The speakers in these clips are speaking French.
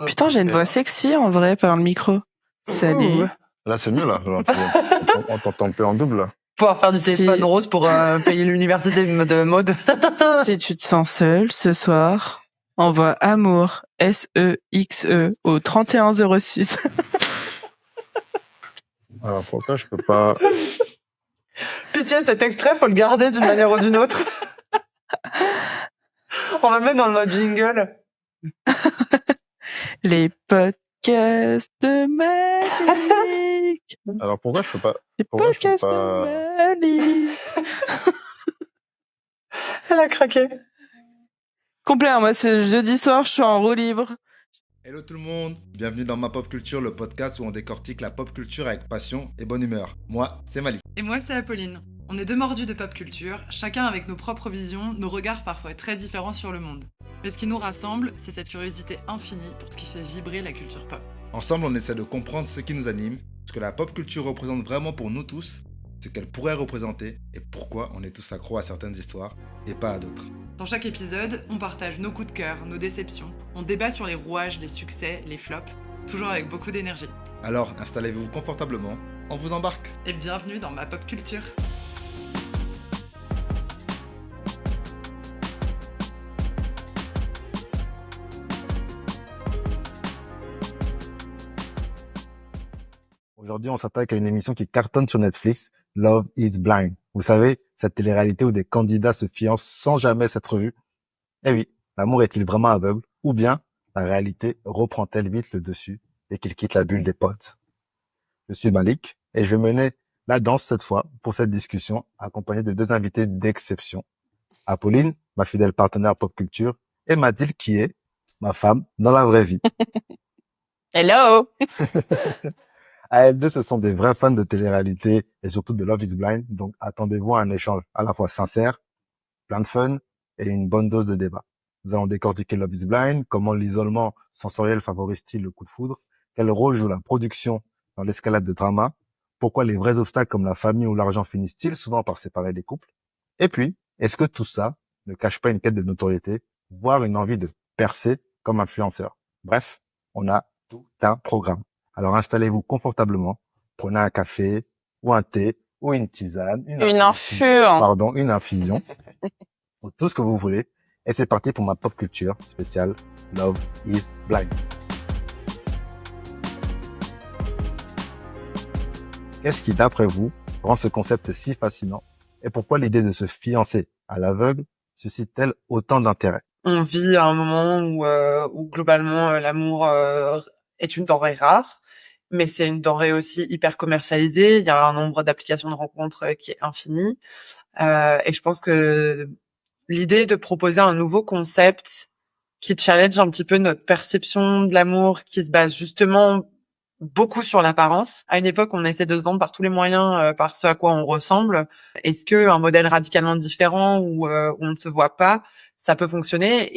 Putain, j'ai une voix sexy en vrai par le micro. Salut. Là, c'est mieux, là. On t'entend un peu en double, là. Pouvoir faire du téléphone rose pour payer l'université de mode. Si tu te sens seul ce soir, envoie amour, SEXE, au 3106. Alors, pourquoi je peux pas... Putain, cet extrait, faut le garder d'une manière ou d'une autre. On va le mettre dans le mode jingle. Les podcasts de Malik. Alors, pourquoi je peux pas... Les podcasts de Malik. Elle a craqué. Complet, moi, c'est jeudi soir, je suis en roue libre. Hello tout le monde, bienvenue dans Ma Pop Culture, le podcast où on décortique la pop culture avec passion et bonne humeur. Moi, c'est Malik. Et moi, c'est Apolline. On est deux mordus de pop culture, chacun avec nos propres visions, nos regards parfois très différents sur le monde. Mais ce qui nous rassemble, c'est cette curiosité infinie pour ce qui fait vibrer la culture pop. Ensemble, on essaie de comprendre ce qui nous anime, ce que la pop culture représente vraiment pour nous tous, ce qu'elle pourrait représenter et pourquoi on est tous accros à certaines histoires et pas à d'autres. Dans chaque épisode, on partage nos coups de cœur, nos déceptions, on débat sur les rouages, les succès, les flops, toujours avec beaucoup d'énergie. Alors, installez-vous confortablement, on vous embarque. Et bienvenue dans Ma Pop Culture. Aujourd'hui, on s'attaque à une émission qui cartonne sur Netflix, Love is Blind. Vous savez, cette télé-réalité où des candidats se fiancent sans jamais s'être vus. Eh oui, l'amour est-il vraiment aveugle? Ou bien, la réalité reprend-elle vite le dessus et qu'il quitte la bulle des potes? Je suis Malik et je vais mener la danse cette fois pour cette discussion, accompagné de deux invités d'exception. Apolline, ma fidèle partenaire pop culture, et Mathilde qui est ma femme dans la vraie vie. Hello. À elles deux, ce sont des vrais fans de télé-réalité et surtout de Love is Blind, donc attendez-vous à un échange à la fois sincère, plein de fun et une bonne dose de débat. Nous allons décortiquer Love is Blind, comment l'isolement sensoriel favorise-t-il le coup de foudre, quel rôle joue la production dans l'escalade de drama, pourquoi les vrais obstacles comme la famille ou l'argent finissent-ils souvent par séparer les couples, et puis, est-ce que tout ça ne cache pas une quête de notoriété, voire une envie de percer comme influenceur? Bref, on a tout un programme. Alors installez-vous confortablement, prenez un café ou un thé ou une tisane, une infusion, ou tout ce que vous voulez. Et c'est parti pour ma pop culture spéciale Love is Blind. Qu'est-ce qui, d'après vous, rend ce concept si fascinant et pourquoi l'idée de se fiancer à l'aveugle suscite-t-elle autant d'intérêt? On vit à un moment où globalement l'amour est une denrée rare, mais c'est une denrée aussi hyper commercialisée. Il y a un nombre d'applications de rencontres qui est infini. Et je pense que l'idée de proposer un nouveau concept qui challenge un petit peu notre perception de l'amour, qui se base justement beaucoup sur l'apparence. À une époque, on essaie de se vendre par tous les moyens, par ce à quoi on ressemble. Est-ce que un modèle radicalement différent où on ne se voit pas, ça peut fonctionner?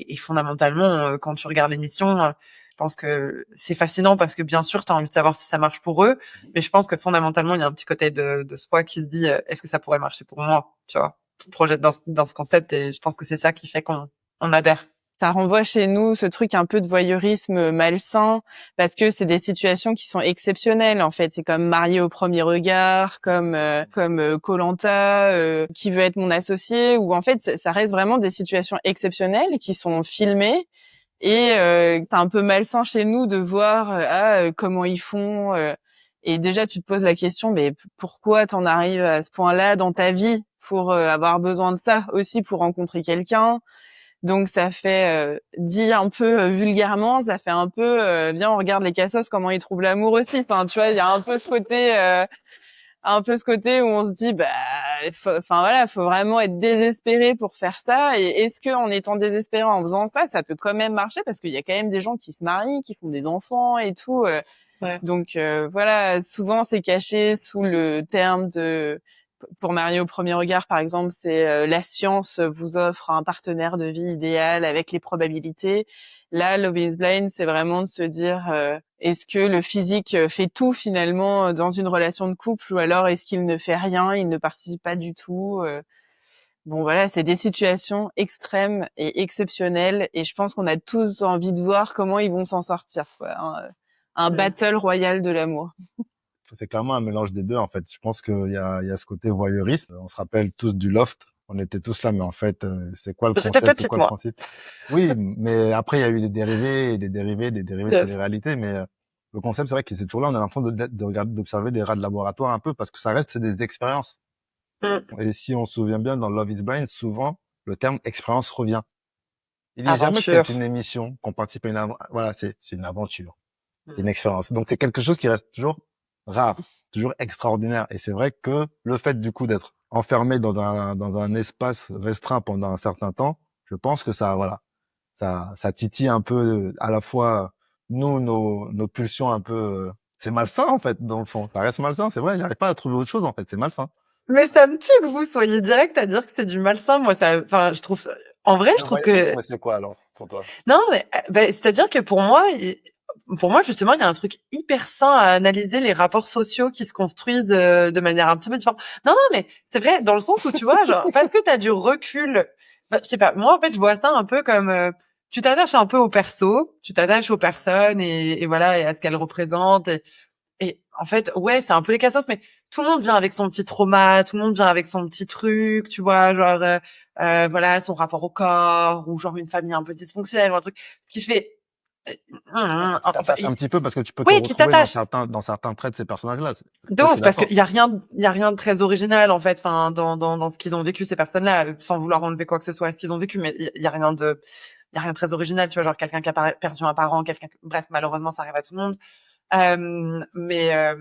Et fondamentalement, quand tu regardes l'émission, je pense que c'est fascinant parce que bien sûr, tu as envie de savoir si ça marche pour eux, mais je pense que fondamentalement, il y a un petit côté de soi qui se dit est-ce que ça pourrait marcher pour moi, tu vois? Tu te projettes dans ce concept et je pense que c'est ça qui fait qu'on adhère. Ça renvoie chez nous ce truc un peu de voyeurisme malsain parce que c'est des situations qui sont exceptionnelles en fait. C'est comme marié au premier regard, comme Koh-Lanta, qui veut être mon associé, où en fait ça reste vraiment des situations exceptionnelles qui sont filmées et c'est un peu malsain chez nous de voir comment ils font. Et déjà tu te poses la question mais pourquoi t'en arrives à ce point-là dans ta vie pour avoir besoin de ça aussi pour rencontrer quelqu'un? Donc ça fait dit un peu vulgairement, ça fait un peu viens on regarde les cassos comment ils trouvent l'amour aussi. Enfin tu vois, il y a un peu ce côté où on se dit faut vraiment être désespéré pour faire ça et est-ce que en étant désespéré en faisant ça, ça peut quand même marcher parce qu'il y a quand même des gens qui se marient, qui font des enfants et tout Ouais. Donc voilà, souvent c'est caché sous le terme de pour marier au premier regard, par exemple, c'est la science vous offre un partenaire de vie idéal avec les probabilités. Là, Love is Blind, c'est vraiment de se dire est-ce que le physique fait tout finalement dans une relation de couple ou alors est-ce qu'il ne fait rien, il ne participe pas du tout. bon voilà, c'est des situations extrêmes et exceptionnelles, et je pense qu'on a tous envie de voir comment ils vont s'en sortir, quoi. Un battle royal de l'amour. C'est clairement un mélange des deux, en fait. Je pense qu'il y a ce côté voyeurisme. On se rappelle tous du Loft. On était tous là, mais en fait, c'est quoi le J'étais concept, c'est petite, quoi le moi. principe? Oui, mais après, il y a eu des dérivés et des dérivés, des dérivés de Yes. télé-réalité, mais le concept, c'est vrai que c'est toujours là. On a l'impression de regarder, d'observer des rats de laboratoire un peu parce que ça reste des expériences. Mm. Et si on se souvient bien, dans Love is Blind, souvent, le terme expérience revient. Il dit jamais que Aventure. c'est une émission, qu'on participe à voilà, c'est une aventure, Mm. une expérience. Donc, c'est quelque chose qui reste toujours rare, toujours extraordinaire. Et c'est vrai que le fait, du coup, d'être enfermé dans un espace restreint pendant un certain temps, je pense que ça, voilà, ça titille un peu, à la fois, nous, nos pulsions un peu, c'est malsain, en fait, dans le fond. Ça reste malsain, c'est vrai, j'arrive pas à trouver autre chose, en fait, c'est malsain. Mais ça me tue que vous soyez direct à dire que c'est du malsain. Moi, enfin, je trouve, en vrai, je Le trouve que, voyeurisme, c'est quoi, alors, pour toi? non, mais, c'est-à-dire que pour moi, justement, il y a un truc hyper sain à analyser les rapports sociaux qui se construisent de manière un petit peu différente. Non, non, mais c'est vrai, dans le sens où tu vois, genre, parce que t'as du recul, je sais pas, moi, en fait, je vois ça un peu comme, tu t'attaches un peu au perso, tu t'attaches aux personnes et voilà, et à ce qu'elles représentent. Et en fait, ouais, c'est un peu les cassos, mais tout le monde vient avec son petit trauma, tout le monde vient avec son petit truc, tu vois, genre, voilà, son rapport au corps, ou genre une famille un peu dysfonctionnelle, ou un truc. Ce qui fait, Ouais, qui enfin, t'attache un petit peu parce que tu peux te oui, qui retrouver t'attache. dans certains traits de ces personnages-là. De Ça, je suis ouf, parce d'accord. qu'il y a rien de très original, en fait, enfin, dans ce qu'ils ont vécu, ces personnes-là, sans vouloir enlever quoi que ce soit à ce qu'ils ont vécu, mais il y a rien de, il y a rien de très original, tu vois, genre quelqu'un qui a perdu un parent, bref, malheureusement, ça arrive à tout le monde. Euh, mais euh,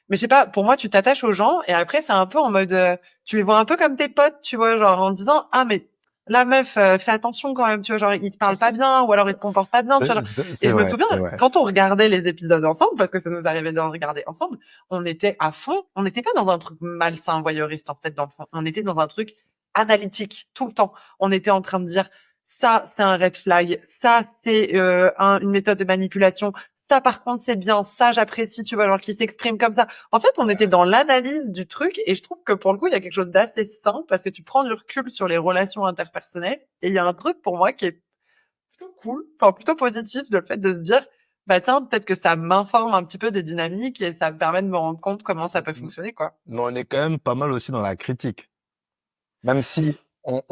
mais je sais pas, pour moi tu t'attaches aux gens et après c'est un peu en mode tu les vois un peu comme tes potes, tu vois, genre en disant ah mais la meuf fais attention quand même, tu vois, genre il te parle pas bien ou alors il se comporte pas bien, tu vois, genre. Et C'est je me vrai, souviens c'est vrai. quand on regardait les épisodes ensemble parce que ça nous arrivait d'en regarder ensemble, on était à fond, on n'était pas dans un truc malsain voyeuriste en fait dans le fond, on était dans un truc analytique tout le temps. On était en train de dire ça c'est un red flag, ça c'est une méthode de manipulation, ça par contre c'est bien, ça j'apprécie, tu vois, genre qui s'exprime comme ça. En fait, on était dans l'analyse du truc et je trouve que pour le coup, il y a quelque chose d'assez sain parce que tu prends du recul sur les relations interpersonnelles et il y a un truc pour moi qui est plutôt cool, enfin plutôt positif de le fait de se dire bah tiens, peut-être que ça m'informe un petit peu des dynamiques et ça me permet de me rendre compte comment ça peut fonctionner, quoi. Mais on est quand même pas mal aussi dans la critique. Même si on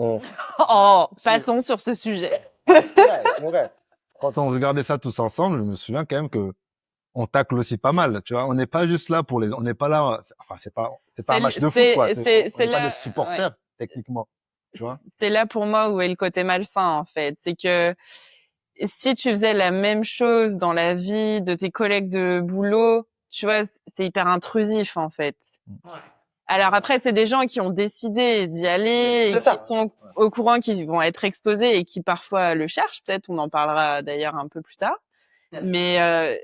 Oh, si, passons sur ce sujet. c'est vrai. Quand on regardait ça tous ensemble, je me souviens quand même que on tacle aussi pas mal, tu vois. On n'est pas juste là on n'est pas là, enfin, c'est pas un match de foot, quoi. On C'est n'est pas des là, ouais. supporters, techniquement, tu vois. C'est là pour moi où est le côté malsain, en fait. C'est que si tu faisais la même chose dans la vie de tes collègues de boulot, tu vois, c'est hyper intrusif, en fait. Ouais. Alors après, c'est des gens qui ont décidé d'y aller et C'est qui ça. sont au courant qu'ils vont être exposés et qui parfois le cherchent. Peut-être, on en parlera d'ailleurs un peu plus tard. Yes. Mais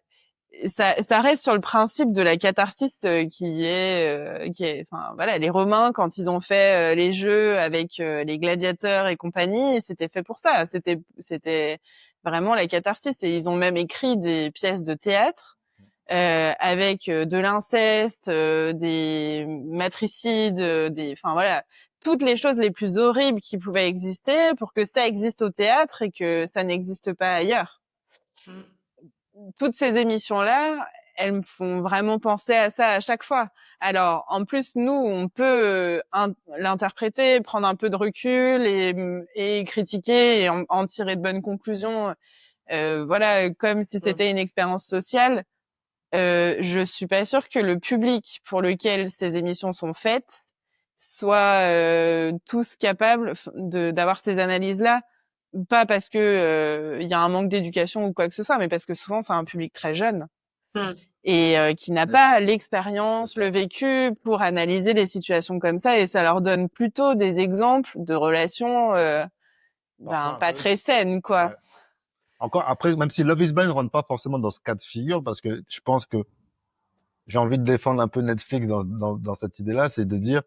ça reste sur le principe de la catharsis qui est, enfin voilà, les Romains quand ils ont fait les jeux avec les gladiateurs et compagnie, c'était fait pour ça. C'était vraiment la catharsis et ils ont même écrit des pièces de théâtre avec de l'inceste, des matricides, enfin voilà, toutes les choses les plus horribles qui pouvaient exister pour que ça existe au théâtre et que ça n'existe pas ailleurs. Mm. Toutes ces émissions-là, elles me font vraiment penser à ça à chaque fois. Alors, en plus, nous, on peut l'interpréter, prendre un peu de recul et critiquer et en tirer de bonnes conclusions. Voilà, comme si c'était une expérience sociale. Je suis pas sûre que le public pour lequel ces émissions sont faites soit tous capables d'avoir ces analyses-là. Pas parce que il y a un manque d'éducation ou quoi que ce soit, mais parce que souvent c'est un public très jeune Mm. et qui n'a pas l'expérience, le vécu pour analyser les situations comme ça, et ça leur donne plutôt des exemples de relations Parfois un pas peu. très saines, quoi. Ouais. Encore après, même si Love is Blind ne rentre pas forcément dans ce cas de figure, parce que je pense que j'ai envie de défendre un peu Netflix dans cette idée-là, c'est de dire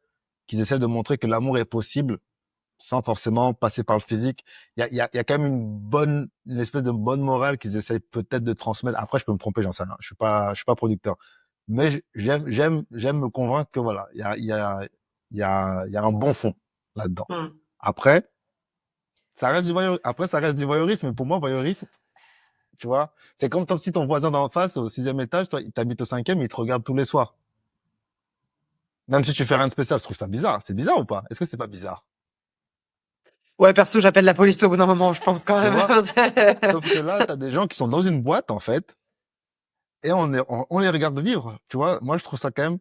qu'ils essaient de montrer que l'amour est possible sans forcément passer par le physique. Il y a quand même une espèce de bonne morale qu'ils essayent peut-être de transmettre. Après, je peux me tromper, j'en sais rien. Je suis pas producteur. Mais j'aime me convaincre que voilà, il y a un bon fond. là-dedans. Mm. Après, ça reste du voyeurisme. Mais pour moi, voyeurisme, tu vois, c'est comme si ton voisin d'en face, au 6e étage, toi, il t'habite au 5e, il te regarde tous les soirs. Même si tu fais rien de spécial, je trouve ça bizarre. C'est bizarre ou pas? Est-ce que c'est pas bizarre? Ouais, perso, j'appelle la police au bout d'un moment, je pense quand Tu même. vois? Sauf que là, t'as des gens qui sont dans une boîte, en fait, et on les regarde vivre. Tu vois, moi, je trouve ça quand même,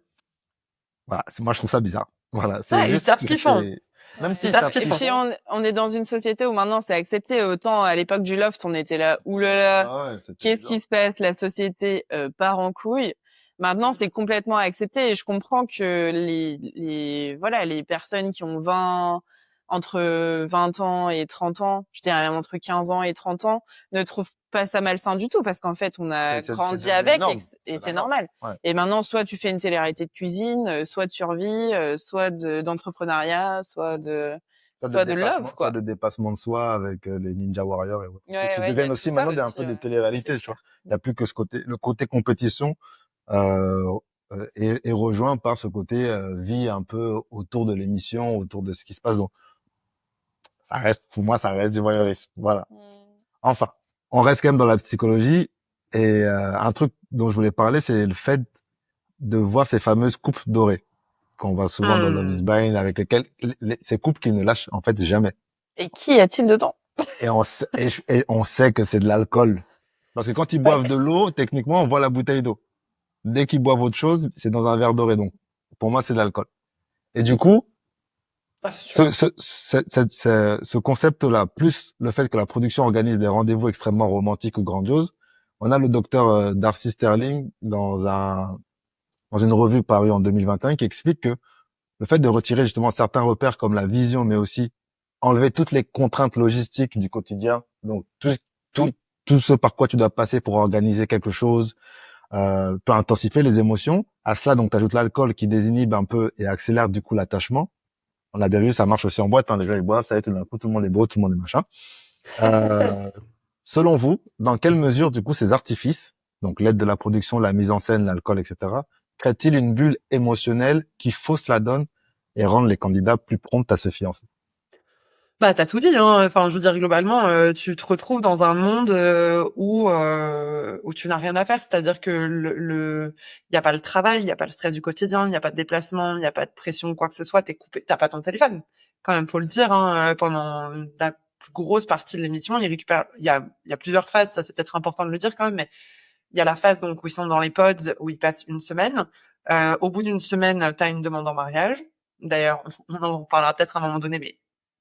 voilà, moi, je trouve ça bizarre. Voilà, c'est Ouais, ils juste savent ce que qu'ils font. même Ils s'ils savent savent ce qu'ils Et qu'ils font. puis font. on est dans une société où maintenant c'est accepté. Autant à l'époque du loft, on était là, oulala, Ah ouais, c'était qu'est-ce qui bizarre. se passe? La société part en couille. Maintenant, c'est complètement accepté et je comprends que voilà, les personnes qui ont entre 20 ans et 30 ans, je dirais même entre 15 ans et 30 ans, ne trouvent pas ça malsain du tout parce qu'en fait, on a C'est grandi devenu une avec norme. et C'est la c'est norme. normal. Ouais. Et maintenant, soit tu fais une télé-réalité de cuisine, soit de survie, soit d'entrepreneuriat, soit de love, Soit quoi. de dépassement de soi avec les Ninja Warriors et autres. Et Ouais, qui ouais, il y a deviennent tout aussi ça maintenant un aussi, peu des c'est téléréalités, tu vois. clair. Il n'y a plus que le côté compétition, euh, est rejoint par ce côté vie un peu autour de l'émission, autour de ce qui se passe. Donc, pour moi, ça reste du voyeurisme. Voilà. Enfin, on reste quand même dans la psychologie. Et un truc dont je voulais parler, c'est le fait de voir ces fameuses coupes dorées qu'on voit souvent dans Love is Hmm. Blind, avec lesquelles ces couples qui ne lâchent en fait jamais. Et qui y a-t-il dedans? Et on sait que c'est de l'alcool. Parce que quand ils Ouais. boivent de l'eau, techniquement, on voit la bouteille d'eau. Dès qu'ils boivent autre chose, c'est dans un verre doré. Donc, pour moi, c'est de l'alcool. Et du coup, Ah, c'est sûr. ce concept-là, plus le fait que la production organise des rendez-vous extrêmement romantiques ou grandioses, on a le docteur Darcy Sterling dans une revue parue en 2021 qui explique que le fait de retirer justement certains repères comme la vision, mais aussi enlever toutes les contraintes logistiques du quotidien, donc tout, tout ce par quoi tu dois passer pour organiser quelque chose, peut intensifier les émotions. À cela, donc, tu ajoutes l'alcool qui désinhibe un peu et accélère du coup l'attachement. On a bien vu, ça marche aussi en boîte. Hein, les gens ils boivent, ça y est, tout d'un coup, tout le monde est beau, tout le monde est machin. Euh, Selon vous, dans quelle mesure du coup ces artifices, donc l'aide de la production, la mise en scène, l'alcool, etc., créent-ils une bulle émotionnelle qui fausse la donne et rend les candidats plus prompts à se fiancer? Bah, t'as tout dit, hein. Enfin, je veux dire, globalement, tu te retrouves dans un monde où tu n'as rien à faire. C'est-à-dire que y a pas le travail, il y a pas le stress du quotidien, il y a pas de déplacement, il y a pas de pression, quoi que ce soit. T'es coupé, t'as pas ton téléphone. Quand même, faut le dire, hein. Pendant la plus grosse partie de l'émission, il y a plusieurs phases. Ça, c'est peut-être important de le dire quand même, mais il y a la phase donc où ils sont dans les pods, où ils passent une semaine. Au bout d'une semaine, t'as une demande en mariage. D'ailleurs, on en reparlera peut-être à un moment donné, mais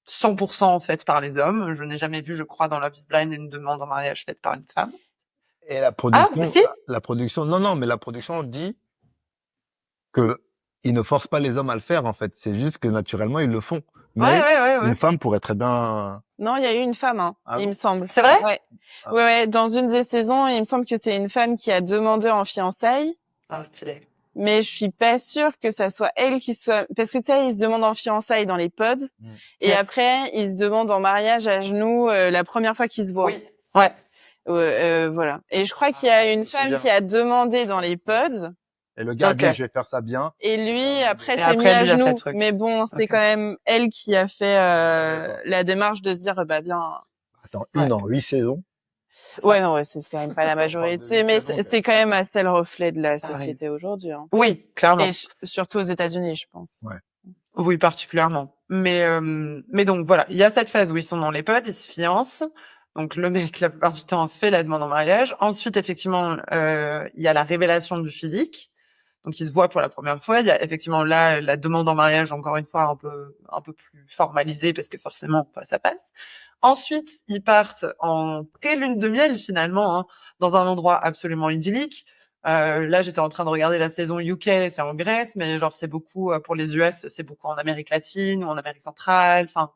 100% faite par les hommes. Je n'ai jamais vu, je crois, dans Love is Blind une demande en mariage faite par une femme. Et la Ah, production, si? non, mais la production dit que ils ne forcent pas les hommes à le faire, en fait. C'est juste que naturellement, ils le font. Ouais, Mais ouais, ouais, une ouais. femme pourrait très bien... Non, il y a eu une femme, hein, Ah il me bon? semble. C'est vrai? Ouais. Ah. Ouais, ouais, dans une des saisons, il me semble que c'est une femme qui a demandé en fiançailles, Ah, stylé. mais je suis pas sûre que ça soit elle qui soit, parce que tu sais, ils se demandent en fiançailles dans les pods, Mm. et Yes. après, ils se demandent en mariage à genoux, la première fois qu'ils se voient. Oui. Ouais. Voilà. Et je crois qu'il y a une me femme souviens. qui a demandé dans les pods, Et le C'est gars a ok. dit, je vais faire ça bien. et lui, après, Et s'est mis après, à lui a fait le genoux. truc. Mais bon, c'est Ok. quand même elle qui a fait D'accord. la démarche de se dire, bah viens. Attends, Ouais. en 8 saisons. C'est Ouais, ça. non, ouais, c'est quand même pas la On parle de majorité, 8 mais saisons, c'est quand même assez le reflet de la Ça arrive. société aujourd'hui, hein. Oui, clairement. Et surtout aux États-Unis, je pense. Ouais. Oui, particulièrement. Mais donc voilà, il y a cette phase où ils sont dans les pods, ils se fiancent. Donc le mec, la plupart du temps, fait la demande en mariage. Ensuite, effectivement, il y a la révélation du physique. Donc ils se voient pour la première fois. Il y a effectivement là la demande en mariage, encore une fois, un peu plus formalisée parce que forcément, bah, ça passe. Ensuite, ils partent en pré-lune de miel finalement, hein, dans un endroit absolument idyllique. Là, j'étais en train de regarder la saison UK, c'est en Grèce, mais genre c'est beaucoup pour les US, c'est beaucoup en Amérique latine ou en Amérique centrale, enfin,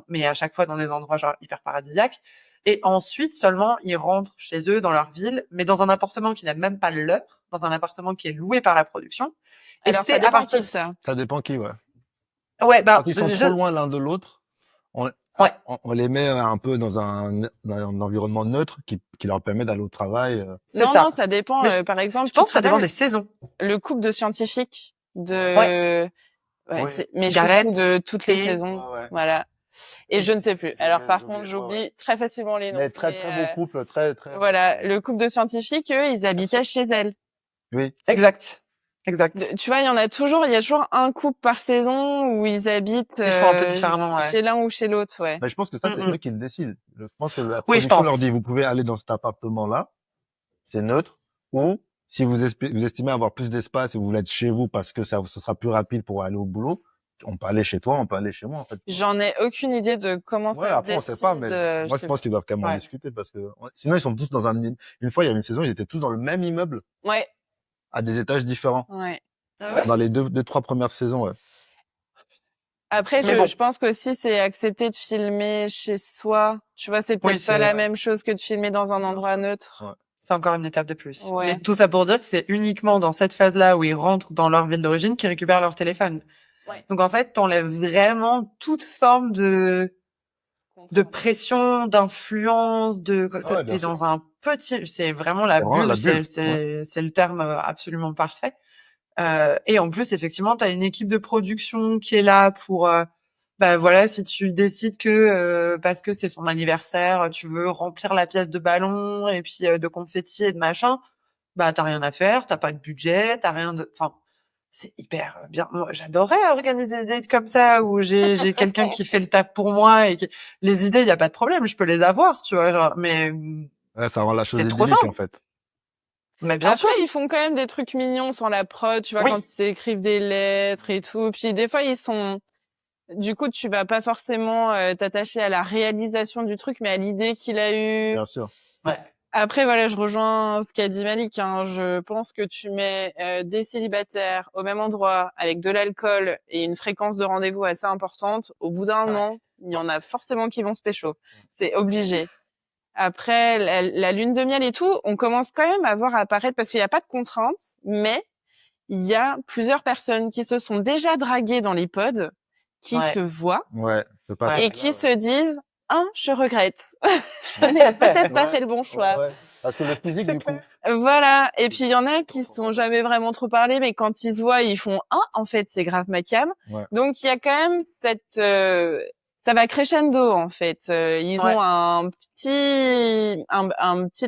mais à chaque fois dans des endroits genre hyper paradisiaques. Et ensuite seulement ils rentrent chez eux dans leur ville, mais dans un appartement qui n'est même pas leur, dans un appartement qui est loué par la production. Et Alors, ça c'est à dépend partir, qui, ça. Ça dépend qui, ouais. ouais, ben, Quand ils sont trop loin l'un de l'autre, on, ouais, on les met un peu dans un environnement neutre qui leur permet d'aller au travail. c'est Non, ça. non, ça dépend. Mais Par exemple, je tu pense te que ça dépend rappelles des saisons. le couple de scientifiques Ouais. Ouais, Oui. c'est mes Gareth chouchous de toutes les et- saisons. Ouais, ouais. Voilà. Et je ne sais plus. Alors par contre, J'oublie, ouais, ouais. j'oublie très facilement les noms. Mais très beau couple, très Voilà, le couple de scientifiques, eux, ils habitaient chez elle. Oui. Exact. Tu vois, il y a toujours un couple par saison où ils habitent Ils font un peu différemment, ouais. chez l'un ou chez l'autre, ouais. Mais je pense que ça, c'est eux qui le décident. Je pense que la Oui, je production pense. leur dit, vous pouvez aller dans cet appartement-là, c'est neutre, ou si vous estimez avoir plus d'espace et vous voulez être chez vous parce que ce sera plus rapide pour aller au boulot, on peut aller chez toi, on peut aller chez moi, en fait. J'en ai aucune idée de comment Ouais, ça après, se on sait décide. pas, mais moi, je pense qu'ils doivent quand même en Ouais. discuter parce que sinon, ils sont tous dans une fois, il y avait une saison, ils étaient tous dans le même immeuble, Ouais, à des étages différents. ouais. Dans les deux, trois premières saisons, ouais. Après, Mais bon. je pense qu'aussi c'est accepter de filmer chez soi. Tu vois, c'est peut-être Oui, pas c'est la vrai. même chose que de filmer dans un endroit neutre. Ouais. C'est encore une étape de plus. Ouais. Mais tout ça pour dire que c'est uniquement dans cette phase-là où ils rentrent dans leur ville d'origine qu'ils récupèrent leur téléphone. Ouais. Donc en fait, t'enlèves vraiment toute forme de pression, d'influence, Ah ouais, bien t'es sûr. dans un petit, c'est vraiment la C'est vraiment bulle, la bulle. c'est le terme absolument parfait. Et en plus, effectivement, t'as une équipe de production qui est là pour, bah voilà, si tu décides que parce que c'est son anniversaire, tu veux remplir la pièce de ballon et puis de confettis et de machin, bah t'as rien à faire, t'as pas de budget, t'as rien de, enfin, c'est hyper bien. Moi, j'adorais organiser des dates comme ça où j'ai quelqu'un qui fait le taf pour moi et les idées, il y a pas de problème, je peux les avoir, tu vois, genre, mais Ouais, ça rend la chose c'est trop idyllique, simple. en fait. Mais bien sûr. Après, ils font quand même des trucs mignons sans la prod, tu vois, Oui. quand ils écrivent des lettres et tout. Puis des fois, du coup, tu vas pas forcément t'attacher à la réalisation du truc, mais à l'idée qu'il a eue. Bien sûr. Ouais. Après, voilà, je rejoins ce qu'a dit Malik. Hein. Je pense que tu mets des célibataires au même endroit avec de l'alcool et une fréquence de rendez-vous assez importante. Au bout d'un moment, il y en a forcément qui vont se pécho. C'est obligé. Après, la lune de miel et tout, on commence quand même à voir apparaître, parce qu'il n'y a pas de contraintes, mais il y a plusieurs personnes qui se sont déjà draguées dans les pods, qui se voient Ouais, c'est pas Ouais. et qui se disent « je regrette. Je n'ai peut-être pas fait le bon choix. » Ouais. Parce que le physique, C'est du coup. clair. Voilà. Et puis, il y en a qui se sont jamais vraiment trop parlé, mais quand ils se voient, ils font « en fait, c'est grave ma cam. » Ouais. Donc, il y a quand même ça va crescendo, en fait. Ils Ouais. ont un petit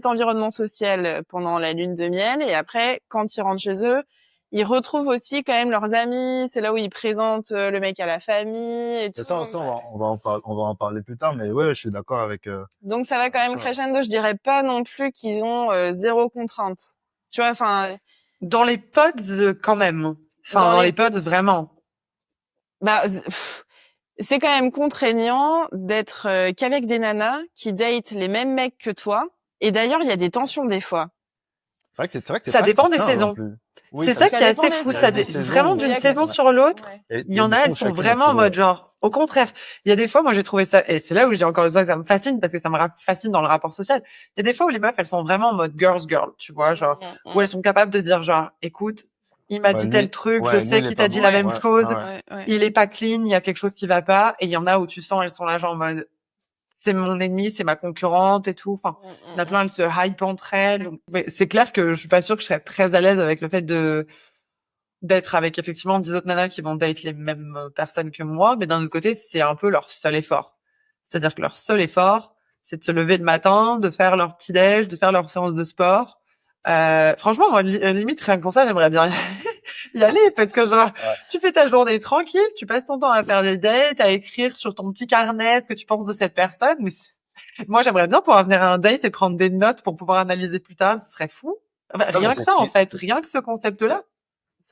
environnement social pendant la lune de miel. Et après, quand ils rentrent chez eux, ils retrouvent aussi quand même leurs amis. C'est là où ils présentent le mec à la famille et tout. Et ça, on va en parler plus tard, mais ouais, je suis d'accord avec, Donc ça va quand même crescendo. Je dirais pas non plus qu'ils ont zéro contrainte. Tu vois, enfin. Dans les pods, quand même. Enfin, dans les pods, vraiment. Bah, c'est quand même contraignant d'être qu'avec des nanas qui datent les mêmes mecs que toi. Et d'ailleurs, il y a des tensions des fois. c'est vrai que c'est Ça pas dépend si des simple saisons. non plus. Oui, C'est ça qui est dépend assez des fou. saisons. Vraiment d'une saison sur l'autre. Ouais. Il y en a, elles sont vraiment en mode genre, au contraire. Il y a des fois, moi, j'ai trouvé ça, et c'est là où j'ai encore besoin que ça me fascine parce que ça me fascine dans le rapport social. Il y a des fois où les meufs, elles sont vraiment en mode girls girl, tu vois, genre, où elles sont capables de dire genre, écoute, il m'a dit tel truc, je sais qu'il t'a dit la même chose, il est pas clean, il y a quelque chose qui va pas. Et il y en a où tu sens, elles sont là genre en mode, c'est mon ennemi, c'est ma concurrente et tout. Enfin, il y en a plein, elles se hype entre elles. Mais c'est clair que je suis pas sûre que je serais très à l'aise avec le fait d'être avec effectivement 10 autres nanas qui vont date les mêmes personnes que moi, mais d'un autre côté, c'est un peu leur seul effort. C'est-à-dire que leur seul effort, c'est de se lever le matin, de faire leur petit déj, de faire leur séance de sport. Franchement, moi, limite, rien que pour ça, j'aimerais bien y aller parce que genre, tu fais ta journée tranquille, tu passes ton temps à faire des dates, à écrire sur ton petit carnet ce que tu penses de cette personne. Mais moi, j'aimerais bien pouvoir venir à un date et prendre des notes pour pouvoir analyser plus tard. Ce serait fou. Enfin, rien que ça, en fait. Rien que ce concept-là.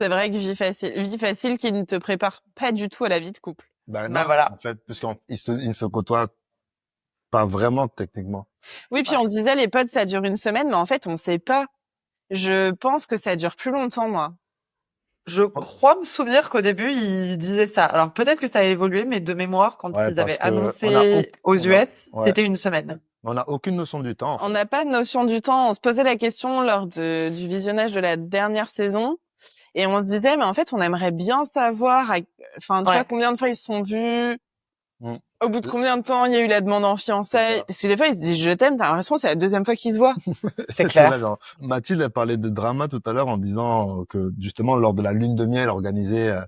C'est vrai que vie facile qui ne te prépare pas du tout à la vie de couple. Bah non, voilà. en fait, puisqu'ils ne se côtoient pas vraiment techniquement. Oui, puis on disait les potes ça dure une semaine, mais en fait on sait pas. Je pense que ça dure plus longtemps, moi. Je crois me souvenir qu'au début ils disaient ça. Alors peut-être que ça a évolué, mais de mémoire, quand ils avaient annoncé aux US, c'était une semaine. On n'a aucune notion du temps. En fait. On n'a pas de notion du temps. On se posait la question lors du visionnage de la dernière saison. Et on se disait, mais en fait, on aimerait bien savoir, enfin, tu vois, combien de fois ils se sont vus, au bout de combien de temps il y a eu la demande en fiançailles. Parce que des fois, ils se disent, je t'aime, t'as l'impression que c'est la deuxième fois qu'ils se voient. C'est clair. Là, genre, Mathilde a parlé de drama tout à l'heure en disant que, justement, lors de la lune de miel organisée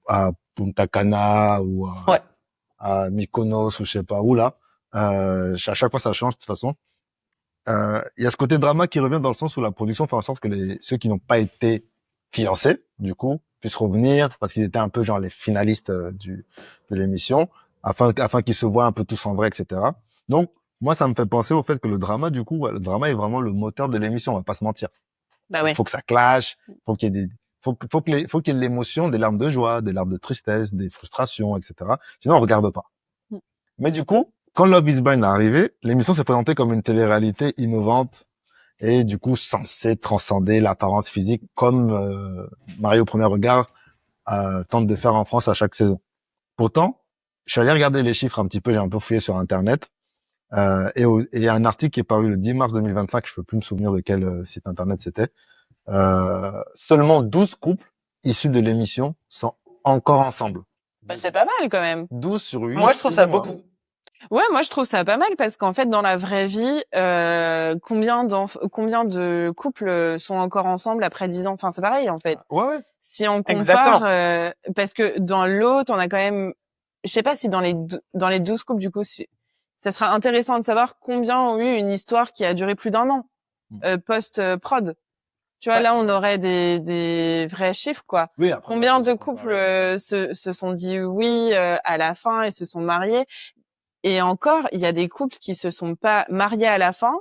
à Punta Cana ou Ouais. à Mykonos ou je sais pas où là. À chaque fois ça change de toute façon. Il y a ce côté drama qui revient dans le sens où la production fait en sorte que ceux qui n'ont pas été fiancés, du coup, puissent revenir parce qu'ils étaient un peu genre les finalistes de l'émission, afin qu'ils se voient un peu tous en vrai, etc. Donc, moi, ça me fait penser au fait que le drama, du coup, ouais, le drama est vraiment le moteur de l'émission, on va pas se mentir. Bah Il ouais. faut que ça clash, faut qu'il y ait faut qu'il y ait de l'émotion, des larmes de joie, des larmes de tristesse, des frustrations, etc. Sinon, on regarde pas. Mm. Mais du coup, quand Love is Blind est arrivé, l'émission s'est présentée comme une télé-réalité innovante et du coup censée transcender l'apparence physique comme Marie au premier regard tente de faire en France à chaque saison. Pourtant, je suis allé regarder les chiffres un petit peu, j'ai un peu fouillé sur Internet et il y a un article qui est paru le 10 mars 2025, je peux plus me souvenir de quel site Internet c'était. Seulement 12 couples issus de l'émission sont encore ensemble. Bah, c'est pas mal quand même. 12 sur 8. Moi, je trouve ça beaucoup. Ouais, moi je trouve ça pas mal parce qu'en fait dans la vraie vie, combien de couples sont encore ensemble après 10 ans? Enfin c'est pareil en fait. Ouais. Si on compare, Exactement. parce que dans l'autre on a quand même, je sais pas si dans les 12 couples du coup, ça sera intéressant de savoir combien ont eu une histoire qui a duré plus d'un an post prod. Tu vois, Ouais. là, on aurait des vrais chiffres, quoi. Oui, après, Combien de couples se sont dit oui à la fin et se sont mariés? Et encore, il y a des couples qui se sont pas mariés à la fin,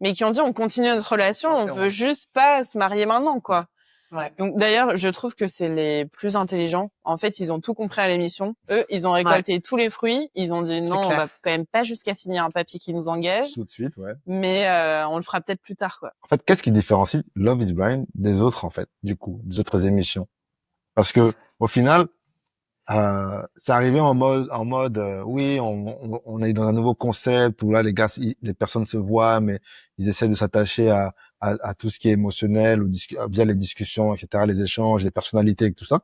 mais qui ont dit on continue notre relation, on veut juste pas se marier maintenant, quoi. Ouais. Donc d'ailleurs, je trouve que c'est les plus intelligents. En fait, ils ont tout compris à l'émission. Eux, ils ont récolté tous les fruits. Ils ont dit non, on clair. va quand même pas jusqu'à signer un papier qui nous engage, tout de suite, ouais. mais on le fera peut-être plus tard, quoi. En fait, qu'est-ce qui différencie Love is Blind des autres, en fait, du coup, des autres émissions? Parce que, au final, c'est arrivé en mode, oui, on est dans un nouveau concept où là, les personnes se voient, mais ils essaient de s'attacher à tout ce qui est émotionnel ou via les discussions, etc., les échanges, les personnalités et tout ça.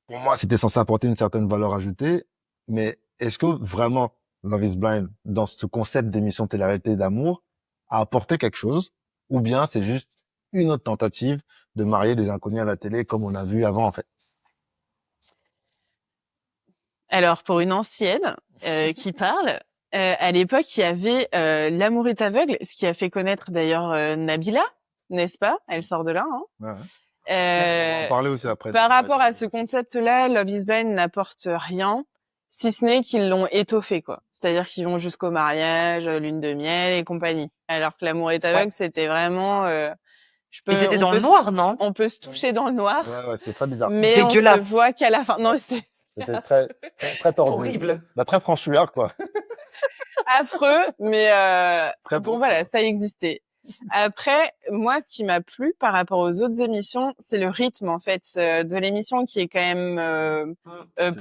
Pour moi, c'était censé apporter une certaine valeur ajoutée, mais est-ce que vraiment Love is Blind, dans ce concept d'émission télé-réalité d'amour, a apporté quelque chose, ou bien c'est juste une autre tentative de marier des inconnus à la télé comme on a vu avant, en fait? Alors pour une ancienne qui parle, à l'époque il y avait L'amour est aveugle, ce qui a fait connaître d'ailleurs Nabila, n'est-ce pas? Elle sort de là. Hein. Ouais. On Euh, va en parler aussi après. Par rapport à ce concept-là, Love is Blind n'apporte rien, si ce n'est qu'ils l'ont étoffé, quoi. C'est-à-dire qu'ils vont jusqu'au mariage, lune de miel et compagnie. Alors que L'amour est aveugle, c'était vraiment, Ils étaient dans le noir, non? on peut se toucher dans le noir, Ouais, c'était très bizarre. mais on Dégueulasse. se voit qu'à la fin. Non, c'était C'était très tordu. Horrible. Bah, très franchouillard, quoi. affreux, mais Très bon beau, voilà, ça existait. Après, moi, ce qui m'a plu par rapport aux autres émissions, c'est le rythme en fait de l'émission qui est quand même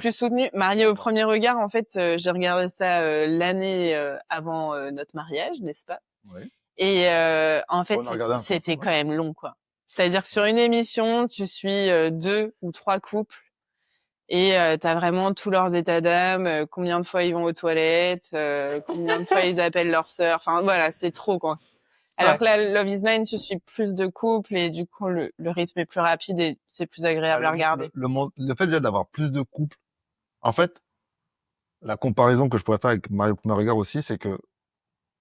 plus soutenu. Mariée au premier regard, en fait, j'ai regardé ça l'année avant notre mariage, n'est-ce pas? Ouais. Et en fait, On a regardé un peu c'était ensemble, quand même long, quoi. C'est-à-dire que sur une émission, tu suis 2 ou 3 couples. Et t'as vraiment tous leurs états d'âme, combien de fois ils vont aux toilettes, combien de fois ils appellent leur sœur. Enfin voilà, c'est trop quoi. Alors que là, Love is Blind, tu suis plus de couples et du coup le rythme est plus rapide et c'est plus agréable à regarder. Le fait déjà d'avoir plus de couples, en fait, la comparaison que je pourrais faire avec Mario Premier Regard aussi, c'est que